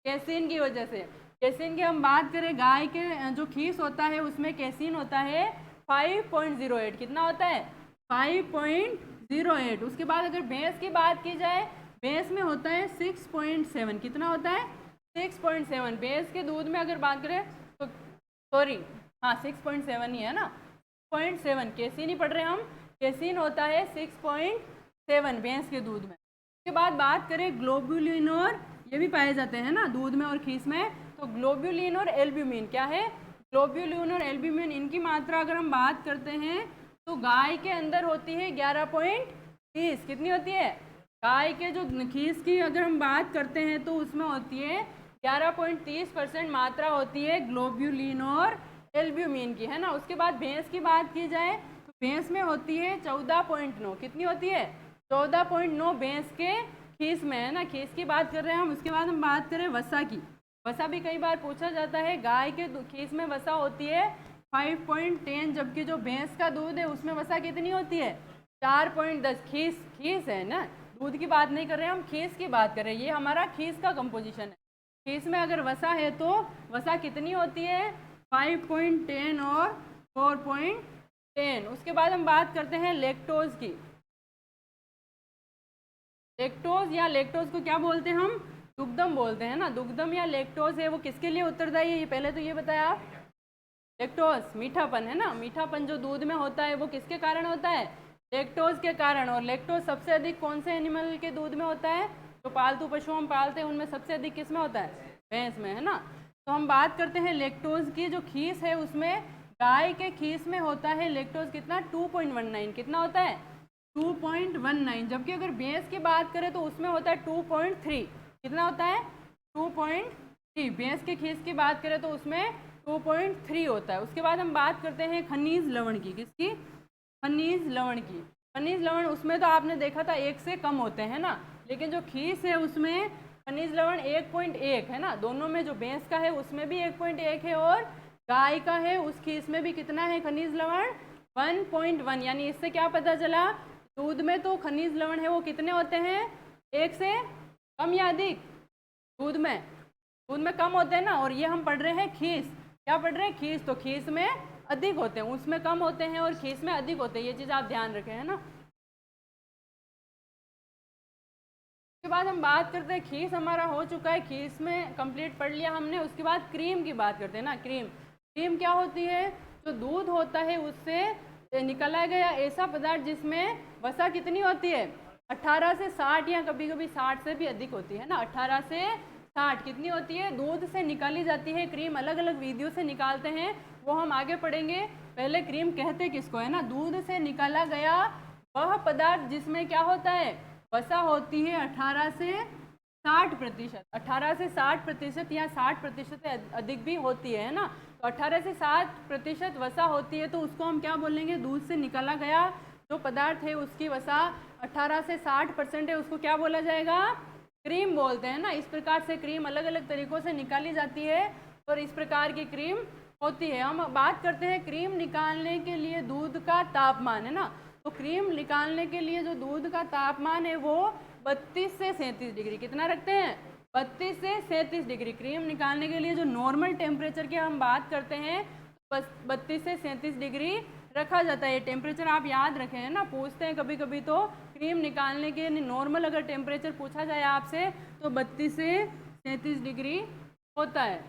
A: केसिन की वजह से। केसिन की हम बात करें, गाय के जो खीस होता है उसमें केसिन होता है 5.08, कितना होता है, 5.08। उसके बाद अगर भैंस की बात की जाए, भैंस में होता है 6.7, कितना होता है, 6.7। भैंस के दूध में अगर बात करें तो सॉरी, हाँ 6.7 ही है ना, 0.7, केसिन ही पढ़ रहे हैं हम, केसिन होता है 6.7 भैंस के दूध में। उसके बाद बात करें ग्लोबुलिन और ये भी पाए जाते हैं ना दूध में और खीस में। तो ग्लोब्यूलिन और एल्ब्यूमिन क्या है, ग्लोब्यूलिन और एल्ब्यूमिन इनकी मात्रा अगर हम बात करते हैं तो गाय के अंदर होती है 11.30। कितनी होती है, गाय के जो खीस की अगर हम बात करते हैं तो उसमें होती है 11.30% मात्रा होती है ग्लोब्यूलिन और एल्ब्यूमिन की, है ना। उसके बाद भैंस की बात की जाए तो भैंस में होती है 14.9। कितनी होती है, 14.9 भैंस के खीस में, है ना। खीस की बात कर रहे हैं हम। उसके बाद हम बात करें वसा की। वसा भी कई बार पूछा जाता है। गाय के खीस में वसा होती है 5.10, जबकि जो भैंस का दूध है उसमें वसा कितनी होती है, 4.10। खीस है ना, दूध की बात नहीं कर रहे हैं हम, खीस की बात कर रहे हैं। ये हमारा खीस का कंपोजिशन है। खीस में अगर वसा है तो वसा कितनी होती है, 5.10 और 4.10। उसके बाद हम बात करते हैं लैक्टोज की। लैक्टोज या लैक्टोज को क्या बोलते हैं हम, दुग्धम बोलते हैं ना। दुग्धम या लैक्टोज है वो किसके लिए उत्तरदायी है, ये पहले तो ये बताया आप। लैक्टोज मीठापन, है ना। मीठापन जो दूध में होता है वो किसके कारण होता है, लैक्टोज के कारण। और लैक्टोज सबसे अधिक कौन से एनिमल के दूध में होता है, जो पालतू पशु हम पालते हैं उनमें सबसे अधिक किस में होता है, भैंस में, है ना। तो हम बात करते हैं लैक्टोज की। जो खीस है उसमें गाय के खीस में होता है लैक्टोज कितना, 2.19। कितना होता है, 2.19। जबकि अगर भैंस की बात करें तो उसमें होता है 2.3। कितना होता है, 2.3। भैंस के खीस की बात करें तो उसमें 2.3 होता है। उसके बाद हम बात करते हैं खनिज लवण की। किसकी, खनिज लवण की। खनिज लवण उसमें तो आपने देखा था 1 से कम होते हैं ना, लेकिन जो खीस है उसमें खनिज लवण 1.1 है ना। दोनों में जो भैंस का है उसमें भी 1.1 है और गाय का है उस खीस में भी कितना है खनिज लवण, 1.1। यानी इससे क्या पता चला, दूध में तो खनिज लवण है वो कितने होते हैं, 1 से कम या अधिक। दूध में कम होते हैं ना। और ये हम पढ़ रहे हैं खीस, क्या पढ़ रहे हैं, खीस। तो खीस में अधिक होते हैं, उसमें कम होते हैं और खीस में अधिक होते हैं। ये चीज़ आप ध्यान रखें, है ना। उसके बाद हम बात करते हैं, खीस हमारा हो चुका है, खीस में कंप्लीट पढ़ लिया हमने। उसके बाद क्रीम की बात करते हैं ना। क्रीम क्या होती है, जो दूध होता है उससे निकला गया ऐसा पदार्थ जिसमें वसा कितनी होती है, 18 से 60 या कभी कभी 60 से भी अधिक होती है ना। 18 से 60 कितनी होती है, दूध से निकाली जाती है क्रीम। अलग अलग विधियों से निकालते हैं, वो हम आगे पढ़ेंगे। पहले क्रीम कहते किसको है ना, दूध से निकाला गया वह पदार्थ जिसमें क्या होता है, वसा होती है 18 से 60%। 18 से 60% या 60% से अधिक भी होती है ना। तो 18 से 60% वसा होती है तो उसको हम क्या बोलेंगे, दूध से निकाला गया जो पदार्थ है उसकी वसा 18 से 60% है, उसको क्या बोला जाएगा, क्रीम बोलते हैं ना। इस प्रकार से क्रीम अलग अलग तरीक़ों से निकाली जाती है और इस प्रकार की क्रीम होती है। हम बात करते हैं क्रीम निकालने के लिए दूध का तापमान, है ना। तो क्रीम निकालने के लिए जो दूध का तापमान है वो 32 से 37 डिग्री, कितना रखते हैं, 32 से 37 डिग्री। क्रीम निकालने के लिए जो नॉर्मल टेम्परेचर की हम बात करते हैं बस 32 से 37 डिग्री रखा जाता है। ये टेम्परेचर आप याद रखें, है ना। पूछते हैं कभी कभी तो क्रीम निकालने के नॉर्मल अगर टेम्परेचर पूछा जाए आपसे तो 32 से 37 डिग्री होता है।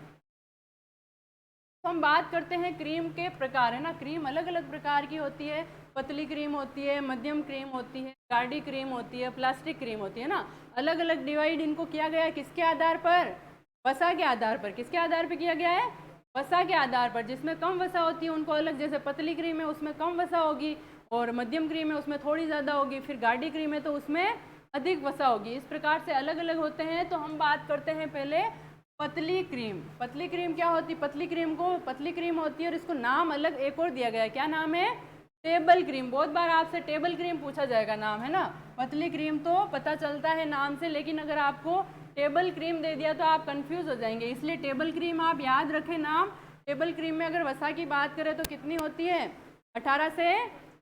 A: तो हम बात करते हैं क्रीम के प्रकार, है ना। क्रीम अलग अलग प्रकार की होती है। पतली क्रीम होती है, मध्यम क्रीम होती है, गाढ़ी क्रीम होती है, प्लास्टिक क्रीम होती है ना। अलग अलग डिवाइड इनको किया गया है किसके आधार पर, वसा के आधार पर। किसके आधार पर किया गया है, वसा के आधार पर। जिसमें कम वसा होती है उनको अलग, जैसे पतली क्रीम है उसमें कम वसा होगी और मध्यम क्रीम है उसमें थोड़ी ज़्यादा होगी, फिर गाढ़ी क्रीम है तो उसमें अधिक वसा होगी। इस प्रकार से अलग अलग होते हैं। तो हम बात करते हैं पहले पतली क्रीम। पतली क्रीम क्या होती है, पतली क्रीम होती है और इसको नाम अलग एक और दिया गया है। क्या नाम है, टेबल क्रीम। बहुत बार आपसे टेबल क्रीम पूछा जाएगा नाम, है ना। पतली क्रीम तो पता चलता है नाम से, लेकिन अगर आपको टेबल क्रीम दे दिया तो आप कंफ्यूज हो जाएंगे, इसलिए टेबल क्रीम आप याद रखें नाम। टेबल क्रीम में अगर वसा की बात करें तो कितनी होती है, 18 से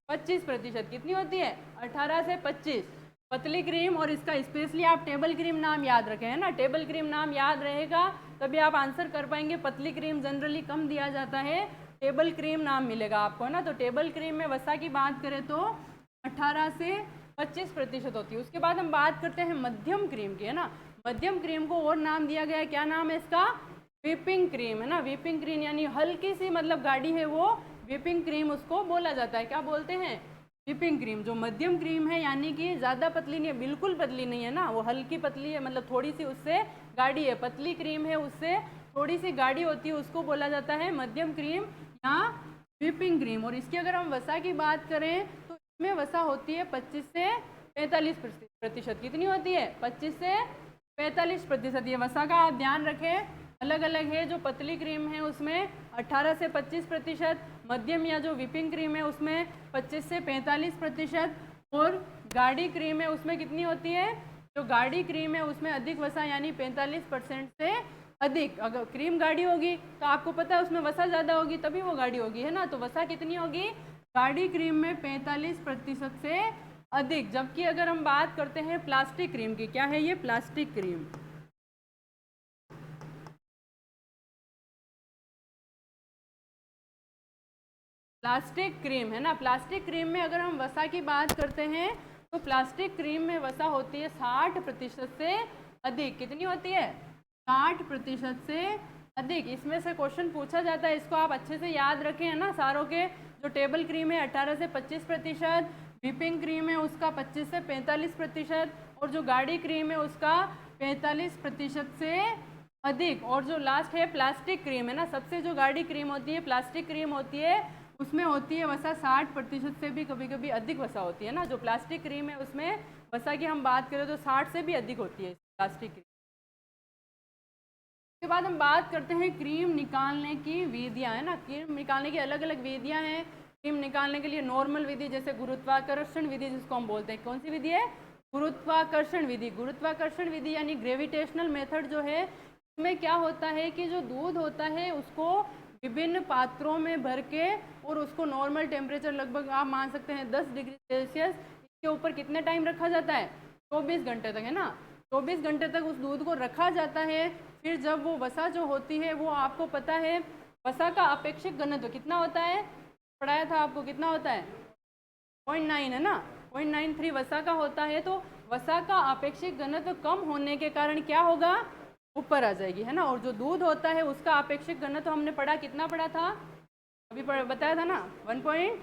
A: 25%। कितनी होती है, 18 से 25 पतली क्रीम। और इसका स्पेशली आप टेबल क्रीम नाम याद रखें, है ना। टेबल क्रीम नाम याद रहेगा तभी आप आंसर कर पाएंगे। पतली क्रीम जनरली कम दिया जाता है, टेबल क्रीम नाम मिलेगा आपको, है ना। तो टेबल क्रीम में वसा की बात करें तो 18 से 25% होती है। उसके बाद हम बात करते हैं मध्यम क्रीम की, है ना। मध्यम क्रीम को और नाम दिया गया है, क्या नाम है इसका, व्हिपिंग क्रीम, है ना। व्हिपिंग क्रीम यानी हल्की सी मतलब गाढ़ी है वो व्हिपिंग क्रीम उसको बोला जाता है। क्या बोलते हैं, व्हिपिंग क्रीम, जो मध्यम क्रीम है यानी कि ज़्यादा पतली नहीं है, बिल्कुल पतली नहीं है ना, वो हल्की पतली है, मतलब थोड़ी सी उससे गाढ़ी है। पतली क्रीम है उससे थोड़ी सी गाढ़ी होती है, उसको बोला जाता है मध्यम क्रीम या व्हिपिंग क्रीम। और इसकी अगर हम वसा की बात करें तो इसमें वसा होती है 25 से 45%। कितनी होती है? 25 से 45%। ये वसा का आप ध्यान रखें, अलग अलग है। जो पतली क्रीम है उसमें 18 से 25%, मध्यम या जो व्हिपिंग क्रीम है उसमें 25 से 45%, और गाढ़ी क्रीम है उसमें कितनी होती है? जो गाढ़ी क्रीम है उसमें अधिक वसा यानी 45% से अधिक। अगर क्रीम गाढ़ी होगी तो आपको पता है उसमें वसा ज़्यादा होगी, तभी वो गाढ़ी होगी, है ना। तो वसा कितनी होगी? गाढ़ी क्रीम में 45% से अधिक। जबकि अगर हम बात करते हैं प्लास्टिक क्रीम की, क्या है ये? Plastic cream. प्लास्टिक क्रीम है ना, प्लास्टिक क्रीम में अगर हम वसा की बात करते हैं तो प्लास्टिक क्रीम में वसा होती है 60% से अधिक। कितनी होती है? 60% से अधिक। इसमें से क्वेश्चन पूछा जाता है, इसको आप अच्छे से याद रखें, है ना। सारों के जो टेबल क्रीम है 18 से 25%, व्हिपिंग क्रीम है उसका 25 से 45%, और जो गाढ़ी क्रीम है उसका 45% से अधिक। और जो लास्ट है प्लास्टिक क्रीम है ना, सबसे जो गाढ़ी क्रीम होती है प्लास्टिक क्रीम होती है, उसमें होती है वसा 60% से भी कभी कभी अधिक वसा होती है ना। जो प्लास्टिक क्रीम है उसमें वसा की हम बात करें तो 60 से भी अधिक होती है प्लास्टिक क्रीम। उसके बाद हम बात करते हैं क्रीम निकालने की विधियां, है ना। क्रीम निकालने की अलग अलग विधियां हैं। क्रीम निकालने के लिए नॉर्मल विधि, जैसे गुरुत्वाकर्षण विधि जिसको हम बोलते हैं, कौन सी विधि है? गुरुत्वाकर्षण विधि। गुरुत्वाकर्षण विधि यानी ग्रेविटेशनल मेथड जो है, इसमें क्या होता है कि जो दूध होता है उसको विभिन्न पात्रों में भर के और उसको नॉर्मल टेम्परेचर लगभग आप मान सकते हैं 10 डिग्री सेल्सियस, इसके ऊपर कितने टाइम रखा जाता है? 24 घंटे तक, है ना। 24 घंटे तक उस दूध को रखा जाता है। फिर जब वो वसा जो होती है, वो आपको पता है वसा का अपेक्षित घनत्व कितना होता है? पढ़ाया था आपको, कितना होता है? 0.9, है ना। 0.93 वसा का होता है। तो वसा का अपेक्षित घनत्व कम होने के कारण क्या होगा? ऊपर आ जाएगी, है ना। और जो दूध होता है उसका अपेक्षित घनत्व हमने पढ़ा, कितना पढ़ा था अभी? बताया था ना 1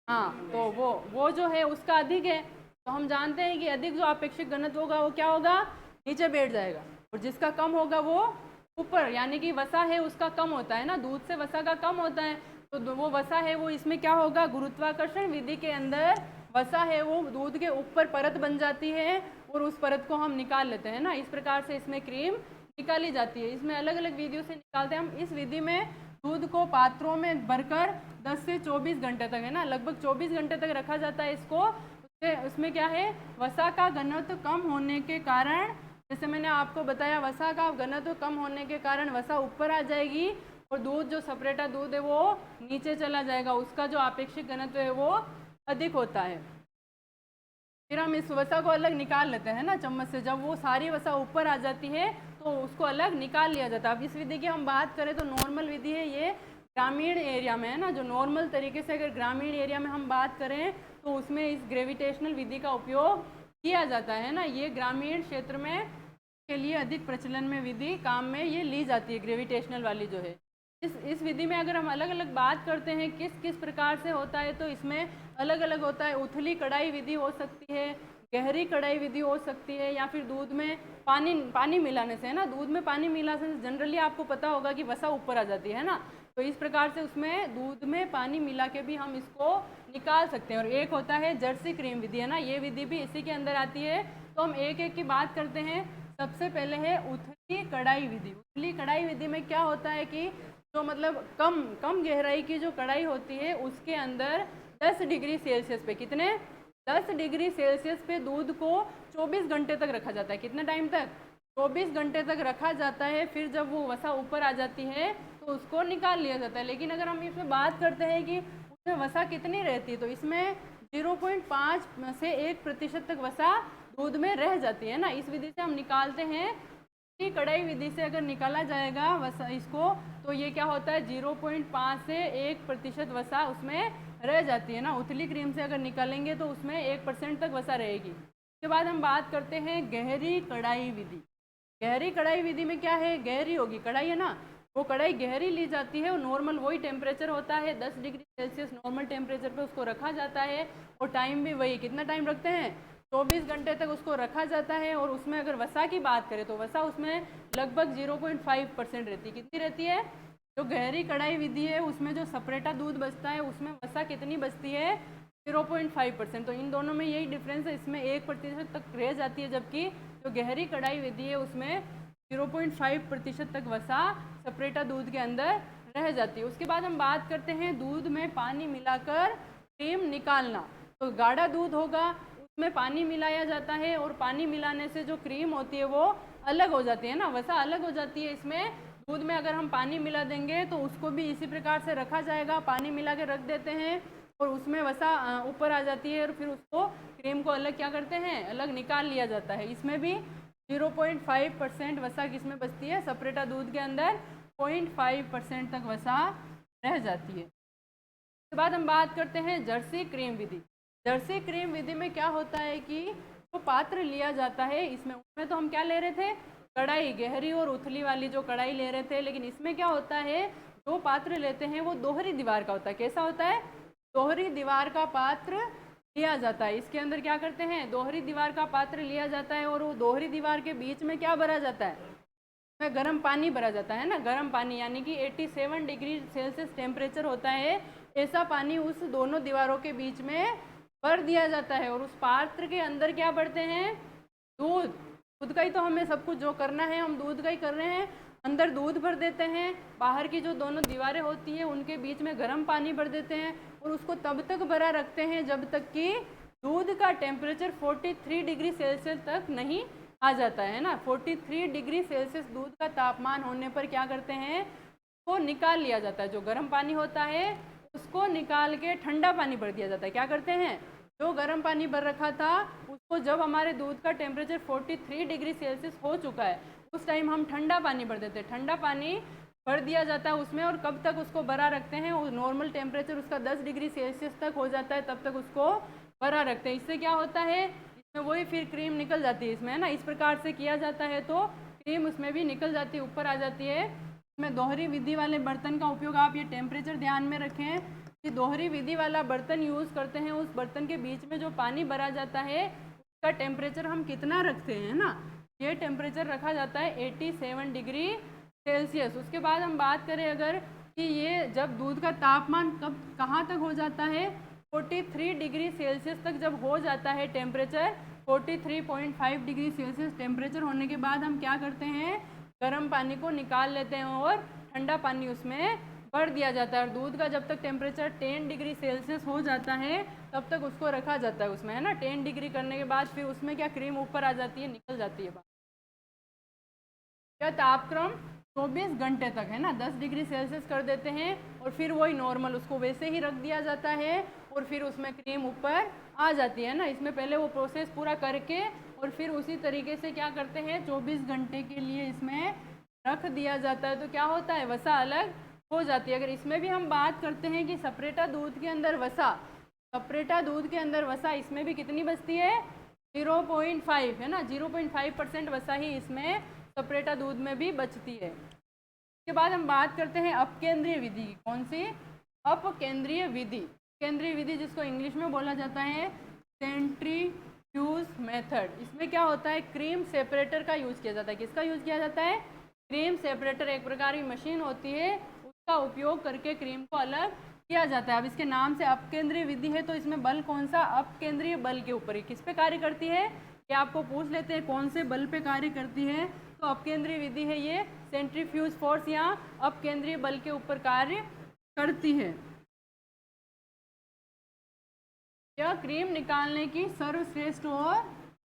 A: हाँ, तो वो जो है उसका अधिक है। तो हम जानते हैं कि अधिक जो अपेक्षित घनत्व होगा वो क्या होगा? नीचे बैठ जाएगा। और जिसका कम होगा वो ऊपर, यानी कि वसा है उसका कम होता है ना, दूध से वसा का कम होता है। तो वो वसा है वो इसमें क्या होगा? गुरुत्वाकर्षण विधि के अंदर वसा है वो दूध के ऊपर परत बन जाती है और उस परत को हम निकाल लेते हैं ना। इस प्रकार से इसमें क्रीम निकाली जाती है। इसमें अलग अलग विधियों से निकालते हैं हम। इस विधि में दूध को पात्रों में भरकर 10 से 24 घंटे तक, है ना, लगभग 24 घंटे तक रखा जाता है इसको। उसमें क्या है? वसा का घनत्व कम होने के कारण, जैसे मैंने आपको बताया, वसा का घनत्व कम होने के कारण वसा ऊपर आ जाएगी और दूध जो सेपरेटा दूध है वो नीचे चला जाएगा, उसका जो अपेक्षित घनत्व है वो अधिक होता है। फिर हम इस वसा को अलग निकाल लेते हैं ना चम्मच से। जब वो सारी वसा ऊपर आ जाती है तो उसको अलग निकाल लिया जाता है। अब इस विधि की हम बात करें तो नॉर्मल विधि है ये, ग्रामीण एरिया में, है ना। जो नॉर्मल तरीके से अगर ग्रामीण एरिया में हम बात करें तो उसमें इस ग्रेविटेशनल विधि का उपयोग किया जाता है ना। ये ग्रामीण क्षेत्र में के लिए अधिक प्रचलन में विधि काम में ये ली जाती है, ग्रेविटेशनल वाली जो है। इस विधि में अगर हम अलग अलग बात करते हैं किस किस प्रकार से होता है, तो इसमें अलग अलग होता है। उथली कढ़ाई विधि हो सकती है, गहरी कढ़ाई विधि हो सकती है, या फिर दूध में पानी मिलाने से, है ना। दूध में पानी मिलाने से जनरली आपको पता होगा कि वसा ऊपर आ जाती है ना। तो इस प्रकार से उसमें दूध में पानी मिला के भी हम इसको निकाल सकते हैं। और एक होता है जर्सी क्रीम विधि, है ना, ये विधि भी इसी के अंदर आती है। तो हम एक एक की बात करते हैं। सबसे पहले है उथली कढ़ाई विधि। उथली कढ़ाई विधि में क्या होता है कि जो मतलब कम गहराई की जो कढ़ाई होती है उसके अंदर 10 डिग्री सेल्सियस पे, कितने? 10 डिग्री सेल्सियस पे दूध को 24 घंटे तक रखा जाता है। कितने टाइम तक? 24 घंटे तक रखा जाता है। फिर जब वो वसा ऊपर आ जाती है तो उसको निकाल लिया जाता है। लेकिन अगर हम इसमें बात करते हैं कि उसमें वसा कितनी रहती है, तो इसमें 0.5 से 1% तक वसा दूध में रह जाती है ना। इस विधि से हम निकालते हैं। कढ़ाई विधि से अगर निकाला जाएगा वसा इसको, तो ये क्या होता है? 0.5 से 1% वसा उसमें रह जाती है ना। उथली क्रीम से अगर निकालेंगे तो उसमें 1% तक वसा रहेगी। उसके बाद हम बात करते हैं गहरी कढ़ाई विधि। गहरी कढ़ाई विधि में क्या है? गहरी होगी कढ़ाई, है ना, वो कढ़ाई गहरी ली जाती है और नॉर्मल वही टेम्परेचर होता है 10 डिग्री सेल्सियस नॉर्मल टेम्परेचर पे उसको रखा जाता है। और टाइम भी वही, कितना टाइम रखते हैं, 24 घंटे तक उसको रखा जाता है। और उसमें अगर वसा की बात करें तो वसा उसमें लगभग 0.5% रहती है। कितनी रहती है? जो गहरी कढ़ाई विधि है उसमें जो सपरेटा दूध बचता है उसमें वसा कितनी बचती है? 0.5%। तो इन दोनों में यही डिफरेंस है, इसमें 1% तक रह जाती है, जबकि जो गहरी कढ़ाई विधि है उसमें 0.5% तक वसा सपरेटा दूध के अंदर रह जाती है। उसके बाद हम बात करते हैं दूध में पानी मिलाकर क्रीम निकालना। तो गाढ़ा दूध होगा उसमें पानी मिलाया जाता है और पानी मिलाने से जो क्रीम होती है वो अलग हो जाती है ना, वसा अलग हो जाती है। इसमें दूध में अगर हम पानी मिला देंगे तो उसको भी इसी प्रकार से रखा जाएगा, पानी मिला के रख देते हैं और उसमें वसा ऊपर आ जाती है और फिर उसको क्रीम को अलग क्या करते हैं, अलग निकाल लिया जाता है। इसमें भी 0.5% वसा किसमें बचती है? सपरेटा दूध के अंदर 0.5% तक वसा रह जाती है। उसके बाद हम बात करते हैं जर्सी क्रीम विधि। जर्सी क्रीम विधि में क्या होता है कि जो पात्र लिया जाता है उसमें तो हम क्या ले रहे थे, कढ़ाई, गहरी और उथली वाली जो कढ़ाई ले रहे थे। लेकिन इसमें क्या होता है, जो पात्र लेते हैं वो दोहरी दीवार का होता है। कैसा होता है? दोहरी दीवार का पात्र लिया जाता है। इसके अंदर क्या करते हैं, दोहरी दीवार का पात्र लिया जाता है और वो दोहरी दीवार के बीच में क्या भरा जाता है, में गर्म पानी भरा जाता है ना, गर्म पानी, यानी कि 87 डिग्री सेल्सियस टेम्परेचर होता है। ऐसा पानी उस दोनों दीवारों के बीच में भर दिया जाता है और उस पात्र के अंदर क्या भरते हैं, दूध। दूध का ही तो हमें सब कुछ जो करना है हम दूध का ही कर रहे हैं। अंदर दूध भर देते हैं, बाहर की जो दोनों दीवारें होती हैं उनके बीच में गर्म पानी भर देते हैं और उसको तब तक भरा रखते हैं जब तक कि दूध का टेम्परेचर 43 डिग्री सेल्सियस तक नहीं आ जाता है ना। 43 डिग्री सेल्सियस दूध का तापमान होने पर क्या करते हैं, वो निकाल लिया जाता है। जो गर्म पानी होता है उसको निकाल के ठंडा पानी भर दिया जाता है। क्या करते हैं, जो गर्म पानी भर रखा था उसको जब हमारे दूध का टेम्परेचर 43 डिग्री सेल्सियस हो चुका है उस टाइम हम ठंडा पानी भर देते हैं। ठंडा पानी भर दिया जाता है उसमें और कब तक उसको भरा रखते हैं, और नॉर्मल टेम्परेचर उसका 10 डिग्री सेल्सियस तक हो जाता है तब तक उसको भरा रखते हैं। इससे क्या होता है, इसमें वही फिर क्रीम निकल जाती है इसमें, है ना। इस प्रकार से किया जाता है तो क्रीम उसमें भी निकल जाती है, ऊपर आ जाती है। इसमें दोहरी विधि वाले बर्तन का उपयोग, आप ये टेम्परेचर ध्यान में रखें कि दोहरी विधि वाला बर्तन यूज़ करते हैं, उस बर्तन के बीच में जो पानी भरा जाता है उसका टेम्परेचर हम कितना रखते हैं ना, ये टेम्परेचर रखा जाता है 87 डिग्री सेल्सियस। उसके बाद हम बात करें अगर कि ये जब दूध का तापमान कब कहाँ तक हो जाता है, 43 डिग्री सेल्सियस तक जब हो जाता है टेम्परेचर, 43.5 डिग्री सेल्सियस टेम्परेचर होने के बाद हम क्या करते हैं, गर्म पानी को निकाल लेते हैं और ठंडा पानी उसमें भर दिया जाता है। और दूध का जब तक टेम्परेचर 10 डिग्री सेल्सियस हो जाता है तब तक उसको रखा जाता है उसमें, है ना। 10 डिग्री करने के बाद फिर उसमें क्या क्रीम ऊपर आ जाती है, निकल जाती है बाहर। क्या तापक्रम 24 घंटे तक, है ना, 10 डिग्री सेल्सियस कर देते हैं और फिर वही नॉर्मल उसको वैसे ही रख दिया जाता है और फिर उसमें क्रीम ऊपर आ जाती है ना। इसमें पहले वो प्रोसेस पूरा करके और फिर उसी तरीके से क्या करते हैं, 24 घंटे के लिए इसमें रख दिया जाता है। तो क्या होता है, वसा अलग हो जाती है। अगर इसमें भी हम बात करते हैं कि सपरेटा दूध के अंदर वसा, सपरेटा दूध के अंदर वसा इसमें भी कितनी बचती है, 0.5, है ना, 0.5% वसा ही इसमें सपरेटा दूध में भी बचती है। इसके बाद हम बात करते हैं अपकेंद्रीय विधि की। कौन सी? अपकेंद्रीय विधि। केंद्रीय विधि जिसको इंग्लिश में बोला जाता है सेंट्रीफ्यूज मेथड। इसमें क्या होता है, क्रीम सेपरेटर का यूज़ किया जाता है। किसका यूज़ किया जाता है, क्रीम सेपरेटर। एक प्रकार की मशीन होती है, उसका उपयोग करके क्रीम को अलग किया जाता है। अब इसके नाम से अपकेंद्रीय विधि है तो इसमें बल कौन सा, अपकेंद्रीय बल के ऊपर ही। किस पे कार्य करती है, ये आपको पूछ लेते हैं, कौन से बल पे कार्य करती है। तो अपकेंद्रीय विधि है ये, सेंट्रीफ्यूज फोर्स या अपकेंद्रीय बल के ऊपर कार्य करती है। यह क्रीम निकालने की सर्वश्रेष्ठ और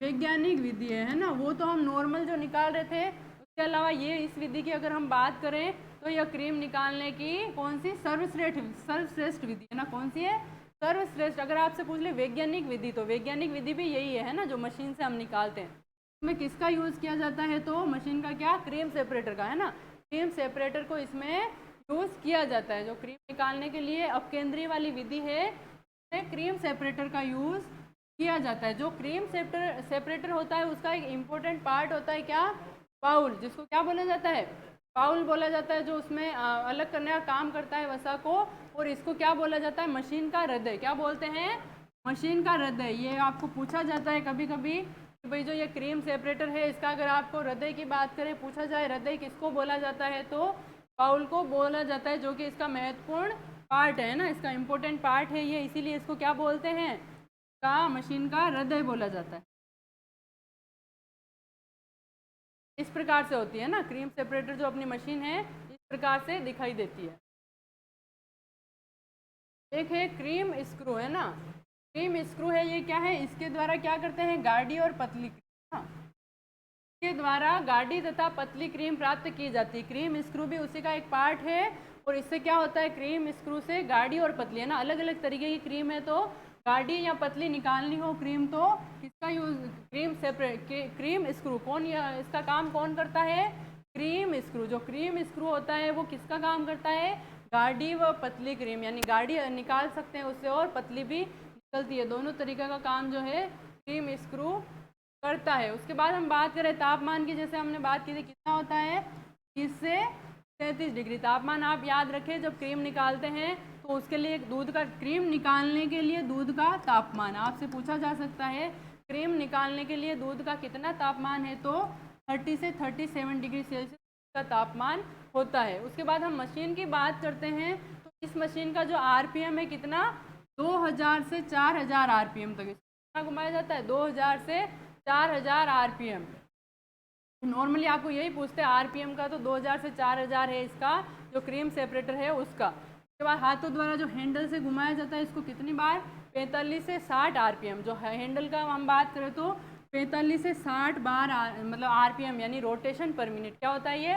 A: वैज्ञानिक विधि है ना। वो तो हम नॉर्मल जो निकाल रहे थे, उसके अलावा ये इस विधि की अगर हम बात करें तो यह क्रीम निकालने की कौन सी, सर्वश्रेष्ठ विधि है ना। कौन सी है, सर्वश्रेष्ठ। अगर आपसे पूछ ले वैज्ञानिक विधि, तो वैज्ञानिक विधि भी यही है ना, जो मशीन से हम निकालते हैं। इसमें किसका यूज़ किया जाता है, तो मशीन का, क्या, क्रीम सेपरेटर का, है ना। क्रीम सेपरेटर को इसमें यूज़ किया जाता है। जो क्रीम निकालने के लिए अपकेंद्रीय वाली विधि है इसमें क्रीम सेपरेटर का यूज़ किया जाता है। जो क्रीम सेपरेटर होता है उसका एक इम्पोर्टेंट पार्ट होता है क्या, बाउल, जिसको क्या बोला जाता है, बाउल बोला जाता है जो उसमें अलग करने का काम करता है वसा को, और इसको क्या बोला जाता है, मशीन का हृदय। क्या बोलते हैं, मशीन का हृदय। ये आपको पूछा जाता है कभी कभी कि भाई जो ये क्रीम सेपरेटर है इसका अगर आपको हृदय की बात करें, पूछा जाए हृदय किसको बोला जाता है, तो बाउल को बोला जाता है, जो कि इसका महत्वपूर्ण पार्ट है ना, इसका इम्पोर्टेंट पार्ट है ये, इसीलिए इसको क्या बोलते हैं, का मशीन का हृदय बोला जाता है। इस प्रकार से होती है ना क्रीम सेपरेटर जो अपनी मशीन है, इस प्रकार से दिखाई देती है। एक है क्रीम स्क्रू, है ना, क्रीम स्क्रू है, ये क्या है, इसके द्वारा क्या करते हैं, गाढ़ी और पतली क्रीम, के द्वारा गाढ़ी तथा पतली क्रीम प्राप्त की जाती है। क्रीम स्क्रू भी उसी का एक पार्ट है, और इससे क्या होता है, क्रीम स्क्रू से गाढ़ी और पतली, है ना, अलग अलग तरीके की क्रीम है, तो गाढ़ी या पतली निकालनी हो क्रीम तो किसका use, cream separate, cream screw, कौन इसका काम कौन करता है, क्रीम स्क्रू। जो क्रीम स्क्रू होता है वो किसका काम करता है, गाढ़ी व पतली क्रीम, यानी गाढ़ी निकाल सकते हैं उससे और पतली भी निकलती है, दोनों तरीके का काम जो है क्रीम स्क्रू करता है। उसके बाद हम बात करें तापमान की, जैसे हमने बात की थी कितना होता है, 30 से 33 डिग्री तापमान। आप याद रखें जब क्रीम निकालते हैं तो उसके लिए दूध का, क्रीम निकालने के लिए दूध का तापमान आपसे पूछा जा सकता है, क्रीम निकालने के लिए दूध का कितना तापमान है, तो 30 से 37 डिग्री सेल्सियस का तापमान होता है। उसके बाद हम मशीन की बात करते हैं, तो इस मशीन का जो आरपीएम है कितना, 2000 से 4000 आरपीएम तक कितना घुमाया जाता है, 2000 से 4000 आरपीएम। नॉर्मली आपको यही पूछते हैं आरपीएम का, तो 2000 से 4000 है इसका जो क्रीम सेपरेटर है उसका। उसके बाद हाथों द्वारा जो हैंडल से घुमाया जाता है इसको कितनी बार, 45 से 60 आरपीएम। जो हैंडल का हम बात करें तो 45 से 60 बार मतलब आरपीएम, यानी रोटेशन पर मिनट। क्या होता है ये,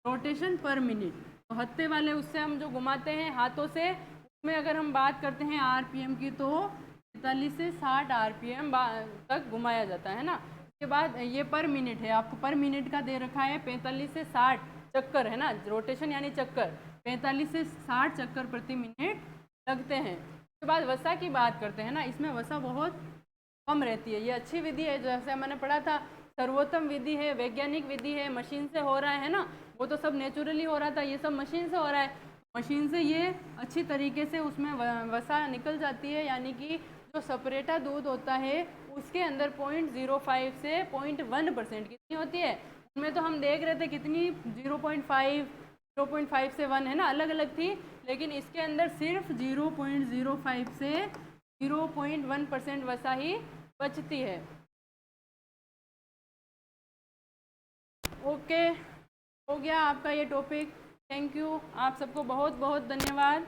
A: रोटेशन पर मिनट। तो हत्थे वाले उससे हम जो घुमाते हैं हाथों से, उसमें अगर हम बात करते हैं आरपीएम की, तो 45 से 60 आरपीएम तक घुमाया जाता है ना। उसके बाद ये पर मिनट है, आपको पर मिनट का दे रखा है 45 से 60 चक्कर, है ना, रोटेशन यानी चक्कर, 45 से 60 चक्कर प्रति मिनट लगते हैं। उसके बाद वसा की बात करते हैं ना, इसमें वसा बहुत कम रहती है, ये अच्छी विधि है, जैसे मैंने पढ़ा था सर्वोत्तम विधि है, वैज्ञानिक विधि है, मशीन से हो रहा है ना, वो तो सब नेचुरली हो रहा था, ये सब मशीन से हो रहा है। मशीन से ये अच्छी तरीके से उसमें वसा निकल जाती है, यानी कि जो सेपरेटा दूध होता है उसके अंदर 0.05 से 0.1% कितनी होती है, उनमें तो हम देख रहे थे कितनी 0.5 से 1 है ना, अलग अलग थी, लेकिन इसके अंदर सिर्फ 0.05 से 0.1% वसा ही बचती है। ओके, हो गया आपका ये टॉपिक। थैंक यू, आप सबको बहुत बहुत धन्यवाद।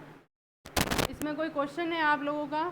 A: इसमें कोई क्वेश्चन है आप लोगों का?